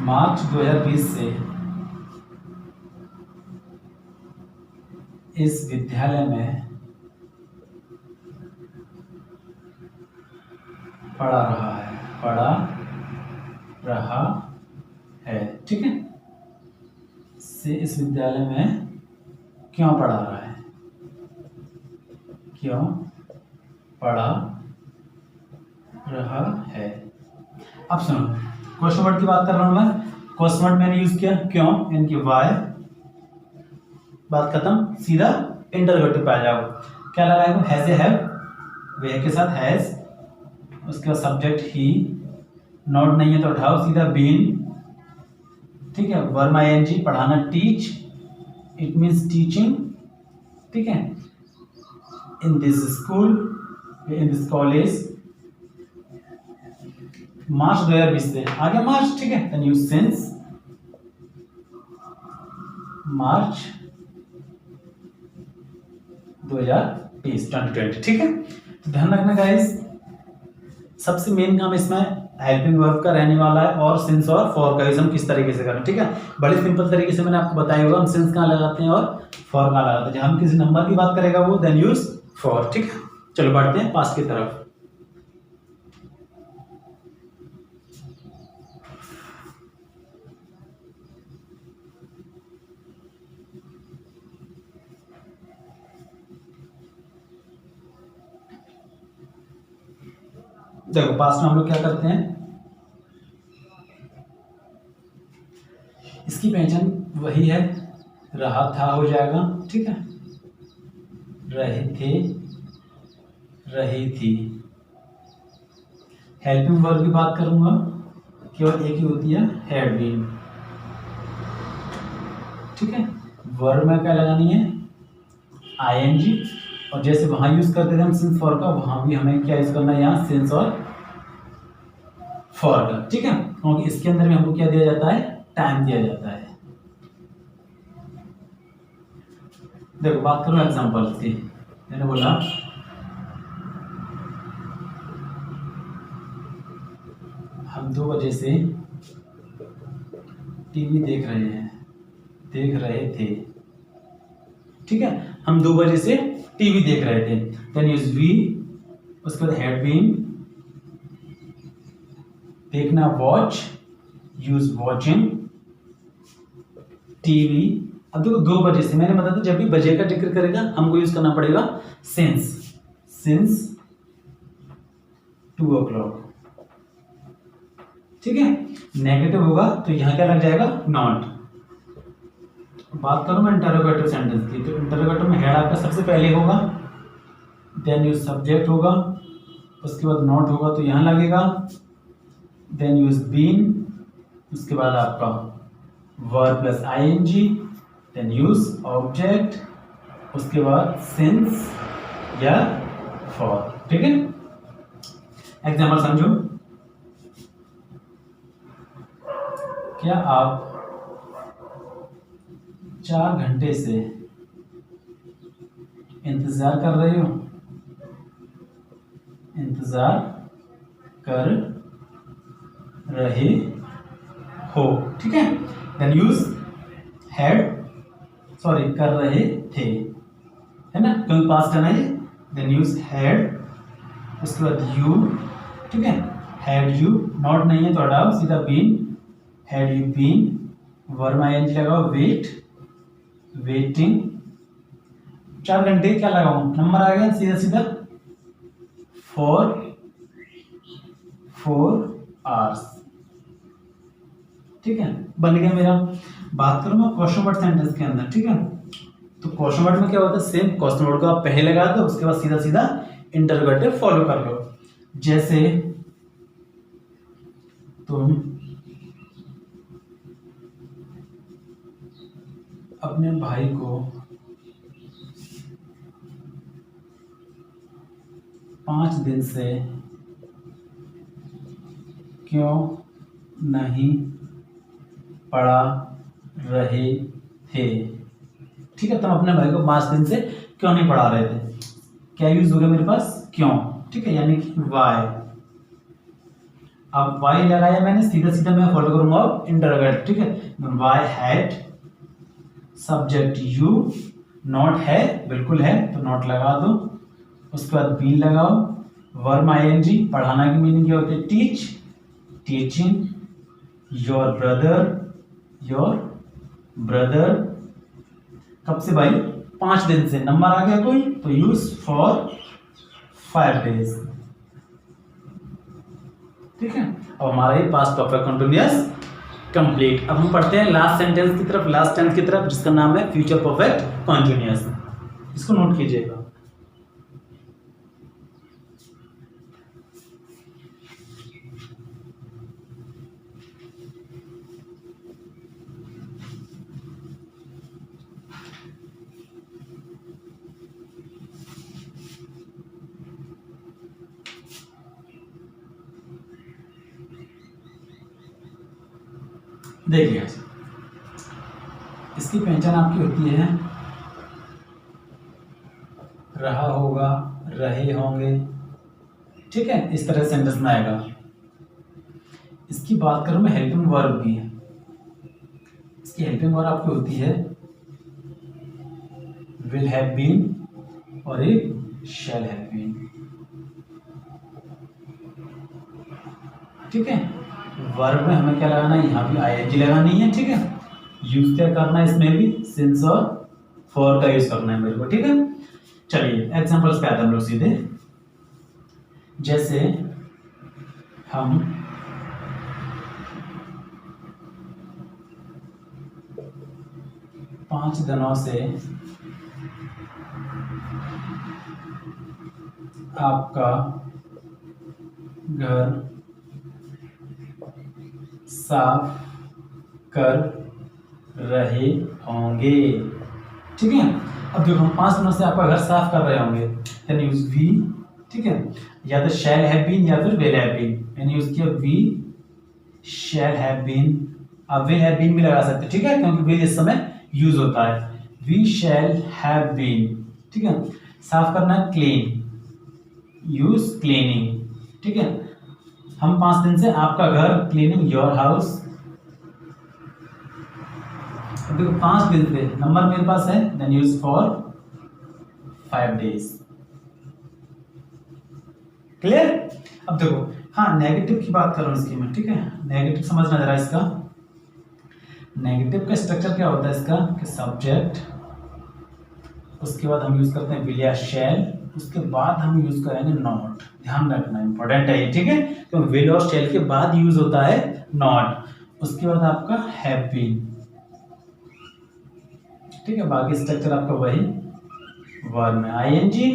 मार्च 2020 से इस विद्यालय में पढ़ा रहा है, ठीक है। से इस विद्यालय में क्यों पढ़ा रहा है, क्यों पढ़ा रहा है। अब सुनो क्वेश्चन वर्ड की बात कर रहा हूं मैं, क्वेश्चन वर्ड मैंने यूज किया क्यों, यानी कि वाई, बात खत्म, सीधा इंटरोगेटिव पे आ जाओ। क्या लगाएगा, हैज या हैव, वह के साथ हैज, उसके बाद सब्जेक्ट ही, नॉट नहीं है तो उठाओ सीधा बीन, ठीक है, वर्ब आईएनजी पढ़ाना टीच, इट मींस टीचिंग, ठीक है, in this school, in this college, March 2020 से आ गया मार्च, ठीक है, देन यूज सिंस मार्च 2020, पीस 2020, ठीक है। तो ध्यान रखना गाइस, सबसे मेन काम इसमें हेल्पिंग वर्ब का रहने वाला है और सिंस और फॉर का यूज हम किस तरीके से करें, ठीक है। बड़े सिंपल तरीके से मैंने आपको बताया होगा हम सिंस कहाँ लगाते हैं और फॉर कहाँ लगाते हैं। जब हम किसी नंबर की बात करेगा वो देन यूज फॉर, ठीक है। चलो बढ़ते हैं पास्ट की तरफ। देखो पास्ट में हम लोग क्या करते हैं, इसकी पहचान वही है, रहा था हो जाएगा, ठीक है। रहे थे, रही थी। हेल्पिंग वर्ब की बात करूंगा, केवल एक ही होती है, हैड बीन, ठीक है। वर्ब में क्या लगानी है, आईएनजी, और जैसे वहां यूज करते थे हम सिंस फॉर का, वहां भी हमें क्या यूज करना है, यहाँ सिंस और फॉर का, ठीक है। क्योंकि इसके अंदर में हमको क्या दिया जाता है, टाइम दिया जाता है। देखो बात करो एग्जांपल की, मैंने बोला हम 2 बजे से टीवी देख रहे थे, ठीक है। हम 2 बजे से टीवी देख रहे थे, देन यूज वी, उसके बाद हैड बीन, देखना वॉच, यूज वॉचिंग, टीवी। अब देखो 2 बजे से, मैंने बताया था जब भी बजे का जिक्र करेगा हमको यूज करना पड़ेगा सिंस 2 o'clock, ठीक है। नेगेटिव होगा तो यहां क्या लग जाएगा, नॉट। बात करूं मैं इंटरोगेटिव सेंटेंस की, तो इंटरोगेटिव में हेड आपका सबसे पहले होगा, देन यूज सब्जेक्ट होगा, उसके बाद नॉट होगा तो यहां लगेगा, देन यूज बीन, उसके बाद आपका verb plus ING, then use object, उसके बाद सिंस या फॉर, ठीक है। एग्जाम्पल समझो, क्या आप 4 घंटे से इंतजार कर रहे हो, इंतजार कर रहे हो, ठीक है। देन यूज हैड, सॉरी कर रहे थे, है ना, क्योंकि पास्ट है ना ये, देन यूज हैड, उसके बाद यू, ठीक है। हैड यू, नॉट नहीं है तो हटाओ, सीधा been, had you been, verb ING लगाओ, वेट, वेटिंग। 4 घंटे क्या लगाऊं, नंबर आ गया सीधा सीधा, 4 hours, ठीक है, बन गया मेरा। बात करूं मैं क्वेश्चन वर्ड सेंटेंस के अंदर, ठीक है। तो क्वेश्चन वर्ड में क्या होता है, सेम क्वेश्चन वर्ड को आप पहले लगा दो, उसके बाद सीधा सीधा इंटरोगेटिव फॉलो कर लो। जैसे तुम अपने भाई को 5 दिन से क्यों नहीं पढ़ा रहे थे, ठीक है। तुम अपने भाई को 5 दिन से क्यों नहीं पढ़ा रहे थे, क्या यूज हो गया मेरे पास, क्यों, ठीक है, यानी कि वाई। अब वाई लगाया मैंने, सीधा सीधा मैं फॉलो करूंगा अब इंटरोगेटिव, ठीक है। Why had, subject you, not है, बिल्कुल है तो नॉट लगा दो, उसके बाद बी लगाओ, वर्ब आईएनजी, पढ़ाना की मीनिंग क्या होती है, टीच, टीचिंग, योर ब्रदर, कब से भाई, 5 दिन से, नंबर आ गया कोई तो यूज फॉर 5 days, ठीक है। अब हमारा ये पास्ट परफेक्ट कंटिन्यूअस कंप्लीट। अब हम पढ़ते हैं लास्ट सेंटेंस की तरफ, लास्ट टेंस की तरफ, जिसका नाम है फ्यूचर परफेक्ट कंटिन्यूअस। इसको नोट कीजिएगा। देखिए इसकी पहचान आपकी होती है रहा हो होगा, रहे होंगे, ठीक है, इस तरह सेंटेंस में आएगा। इसकी बात करूं मैं हेल्पिंग वर्ब की, इसकी हेल्पिंग वर्ब आपकी होती है विल हैव बीन और एक शैल हैव बीन, ठीक है। वर्ब में हमें क्या लगाना है, यहाँ भी आईएनजी लगानी है, ठीक है। यूज क्या करना है, इसमें भी सिंस और फॉर का यूज करना है मेरे को, ठीक है। चलिए एग्जांपल्स पे आते हैं हम लोग सीधे। जैसे हम पांच दिनों से आपका घर साफ कर रहे होंगे, ठीक है। अब देखो हम 5 दिनों से आपका घर साफ कर रहे होंगे, देन यूज वी, ठीक है। या तो शैल हैव बीन या फिर विल हैव बीन, मैंने यूज किया वी शैल हैव बीन। अब विल हैव बीन भी लगा सकते, ठीक है, क्योंकि विल इस समय यूज होता है। वी शैल हैव बीन, ठीक है। साफ करना है क्लीन, यूज क्लीनिंग, ठीक है। हम 5 दिन से आपका घर, क्लीनिंग योर हाउस। देखो 5 दिन से नंबर मेरे पास है, then use for 5 days, clear. अब देखो हाँ नेगेटिव की बात कर रहा हूं इसकी मैं, ठीक है। नेगेटिव समझना जरा इसका। नेगेटिव का स्ट्रक्चर क्या होता है इसका कि सब्जेक्ट, उसके बाद हम यूज करते हैं विल या शैल, उसके बाद हम यूज करेंगे नॉट। ध्यान रखना इंपॉर्टेंट है ये, ठीक है, क्योंकि विल और शैल के बाद यूज होता है नॉट। उसके बाद आपका हैव बीन, ठीक है। बाकी स्ट्रक्चर आपका वही, वर्ब में आईएनजी,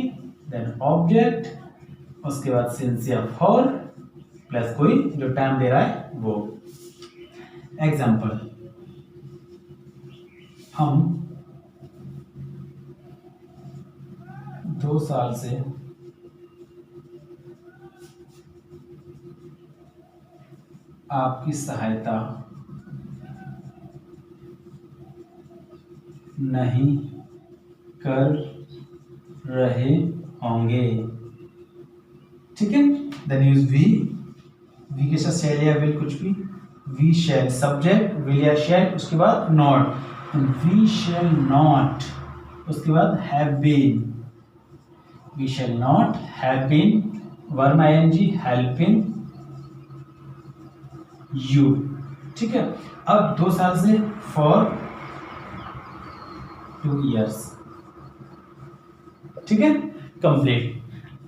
देन ऑब्जेक्ट, उसके बाद सिंस या फॉर प्लस कोई जो टाइम दे रहा है वो। एग्जाम्पल, हम 2 साल से आपकी सहायता नहीं कर रहे होंगे, ठीक है। देन यूज वी के साथ शैल या विल कुछ भी, वी शैल सब्जेक्ट, विल या शैल, उसके बाद नॉट, वी शैल नॉट, उसके बाद have been, we shall not have been, verb ING helping you, ठीक है। अब 2 साल से फॉर 2 years, ठीक है, कंप्लीट।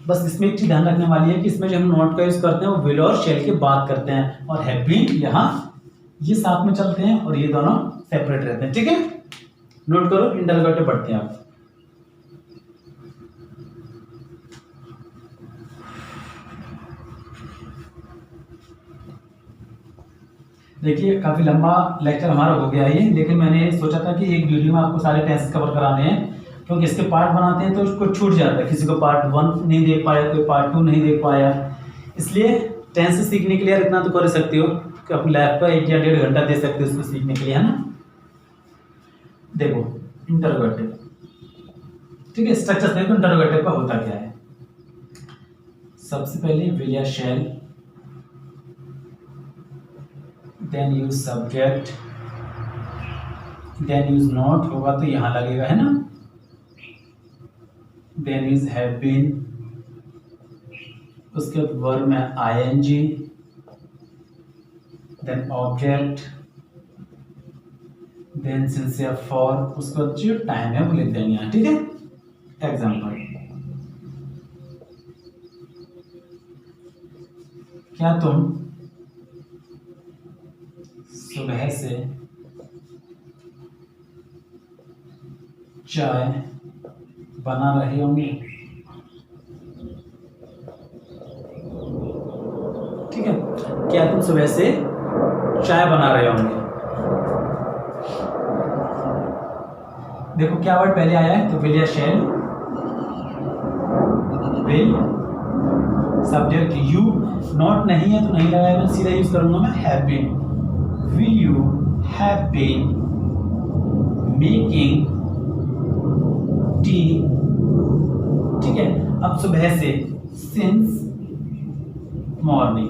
बस इसमें एक चीज ध्यान रखने वाली है कि इसमें जो हम नॉट का यूज करते हैं वो विल और शैल के बाद करते हैं, और हैव बीन यहाँ ये साथ में चलते हैं और ये दोनों सेपरेट रहते हैं, ठीक है। नोट करो, इंटररोगेटिव पढ़ते हैं आप। देखिए काफी लंबा लेक्चर हमारा हो गया है, लेकिन मैंने सोचा था कि एक वीडियो में आपको सारे टेंस कवर कराने हैं, क्योंकि इसके पार्ट बनाते हैं तो उसको छूट जाता है, किसी को पार्ट 1 नहीं देख पाया, कोई पार्ट 2 नहीं देख पाया। इसलिए टेंस सीखने के लिए इतना तो कर सकते हो कि अपनी लाइफ का 1 या 1.5 घंटा दे सकते हो उसको सीखने के लिए, है ना। देखो इंटरोगेटिव, ठीक है, स्ट्रक्चर देखो इंटरोगेटिव का होता क्या है। सबसे पहले विल या shall, then use subject, then use not होगा तो यहां लगेगा, है ना। देन यूज हैव बीन, उसके बाद वर्ब में ING, then object, then since या फॉर, उसके बाद जो टाइम है वो लिख देंगे यहाँ, ठीक है। एग्जाम्पल, क्या तुम सुबह से चाय बना रहे होंगे, ठीक है। क्या तुम सुबह से चाय बना रहे होंगे। देखो क्या वर्ड पहले आया है, तो विल या शैल, विल सब्जेक्ट यू, नॉट नहीं है तो नहीं लगाया, मैं सीधा यूज करूंगा मैं have been. Will you have been making tea ठीक है। अब सुबह से, सिंस मॉर्निंग,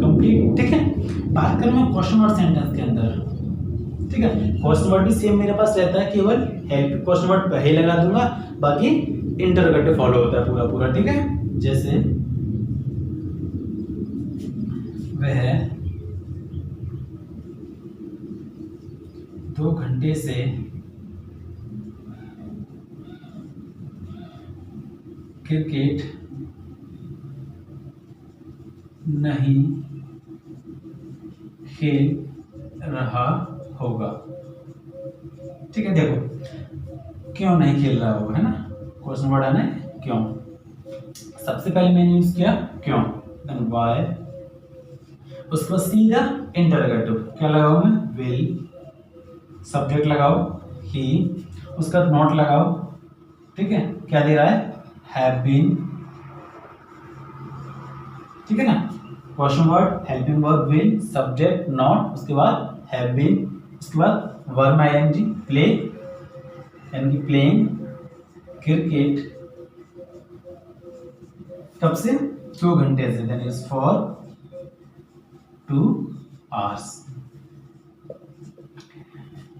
कंप्लीट। ठीक है। बात करूं मैं क्वेश्चन वर्ड सेंटेंस के अंदर, ठीक है। क्वेश्चन वर्ड भी सेम मेरे पास रहता है, केवल हेल्प क्वेश्चन वर्ड पहले लगा दूंगा, बाकी इंटरोगेटिव फॉलो होता है पूरा पूरा। ठीक है। जैसे वह 2 घंटे से क्रिकेट नहीं खेल रहा होगा। ठीक है। देखो क्यों नहीं खेल रहा होगा, है ना, क्वेश्चन वर्ड आना है क्यों। सबसे पहले मैंने यूज किया क्यों, देन व्हाई, उसके बाद सीधा इंटरोगेटिव, क्या लगाओ मैं, विल, सब्जेक्ट लगाओ ही, उसका नॉट लगाओ। ठीक है। क्या दे रहा है, हैव बीन। ठीक है ना, question word, helping verb, will, subject, not, उसके बाद हैव बीन, उसके बाद वर्ब आईएनजी, प्ले, यानी कि प्लेइंग क्रिकेट, कब से, 2 घंटे से, देन इज फॉर 2 hours।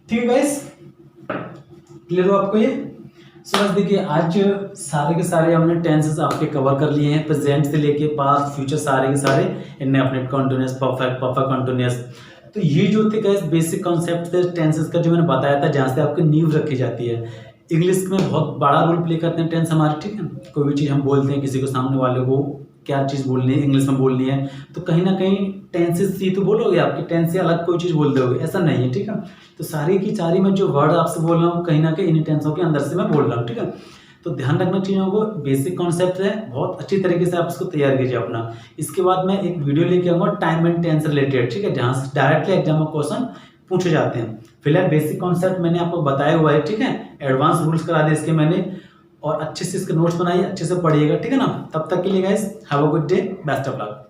ठीक है गाइस, क्लियर हो आपको ये। सो बस देखिए, आज सारे के सारे हमने टेंसेस आपके कवर कर लिए हैं, प्रेजेंट से लेके पास्ट फ्यूचर सारे के सारे, indefinite continuous, perfect, perfect continuous. तो ये जो थे गाइस बेसिक कॉन्सेप्ट थे टेंसेस का, जो मैंने बताया था, जहाँ से आपकी नींव रखी जाती है। इंग्लिश में बहुत बड़ा रोल प्ले करते हैं टेंस हमारे। ठीक है। कोई भी चीज़ हम बोलते हैं, किसी को, सामने वाले को क्या चीज़ बोलनी है, इंग्लिश में बोलनी है, तो कहीं ना कहीं टेंसेस ही तो बोलोगे, आपकी टेंस से अलग कोई चीज़ बोल दोगे, ऐसा नहीं है। ठीक है। तो सारी की सारी मैं जो वर्ड आपसे बोल रहा हूँ, कहीं ना कहीं इन टेंसों के अंदर से मैं बोल रहा हूँ। ठीक है। तो ध्यान रखना चीज़ों को, बेसिक कॉन्सेप्ट है, बहुत अच्छी तरीके से आप इसको तैयार कीजिए अपना। इसके बाद मैं एक वीडियो लेके आऊँगा टाइम एंड टेंस रिलेटेड, ठीक है, जहाँ से डायरेक्टली एग्जाम में क्वेश्चन पूछे जाते हैं। फिलहाल बेसिक कॉन्सेप्ट मैंने आपको बताया हुआ है। ठीक है। एडवांस रूल्स करा दिए इसके मैंने, और अच्छे से इसके नोट्स बनाइए, अच्छे से पढ़िएगा। ठीक है ना। तब तक के लिए guys, have a good day, best of luck.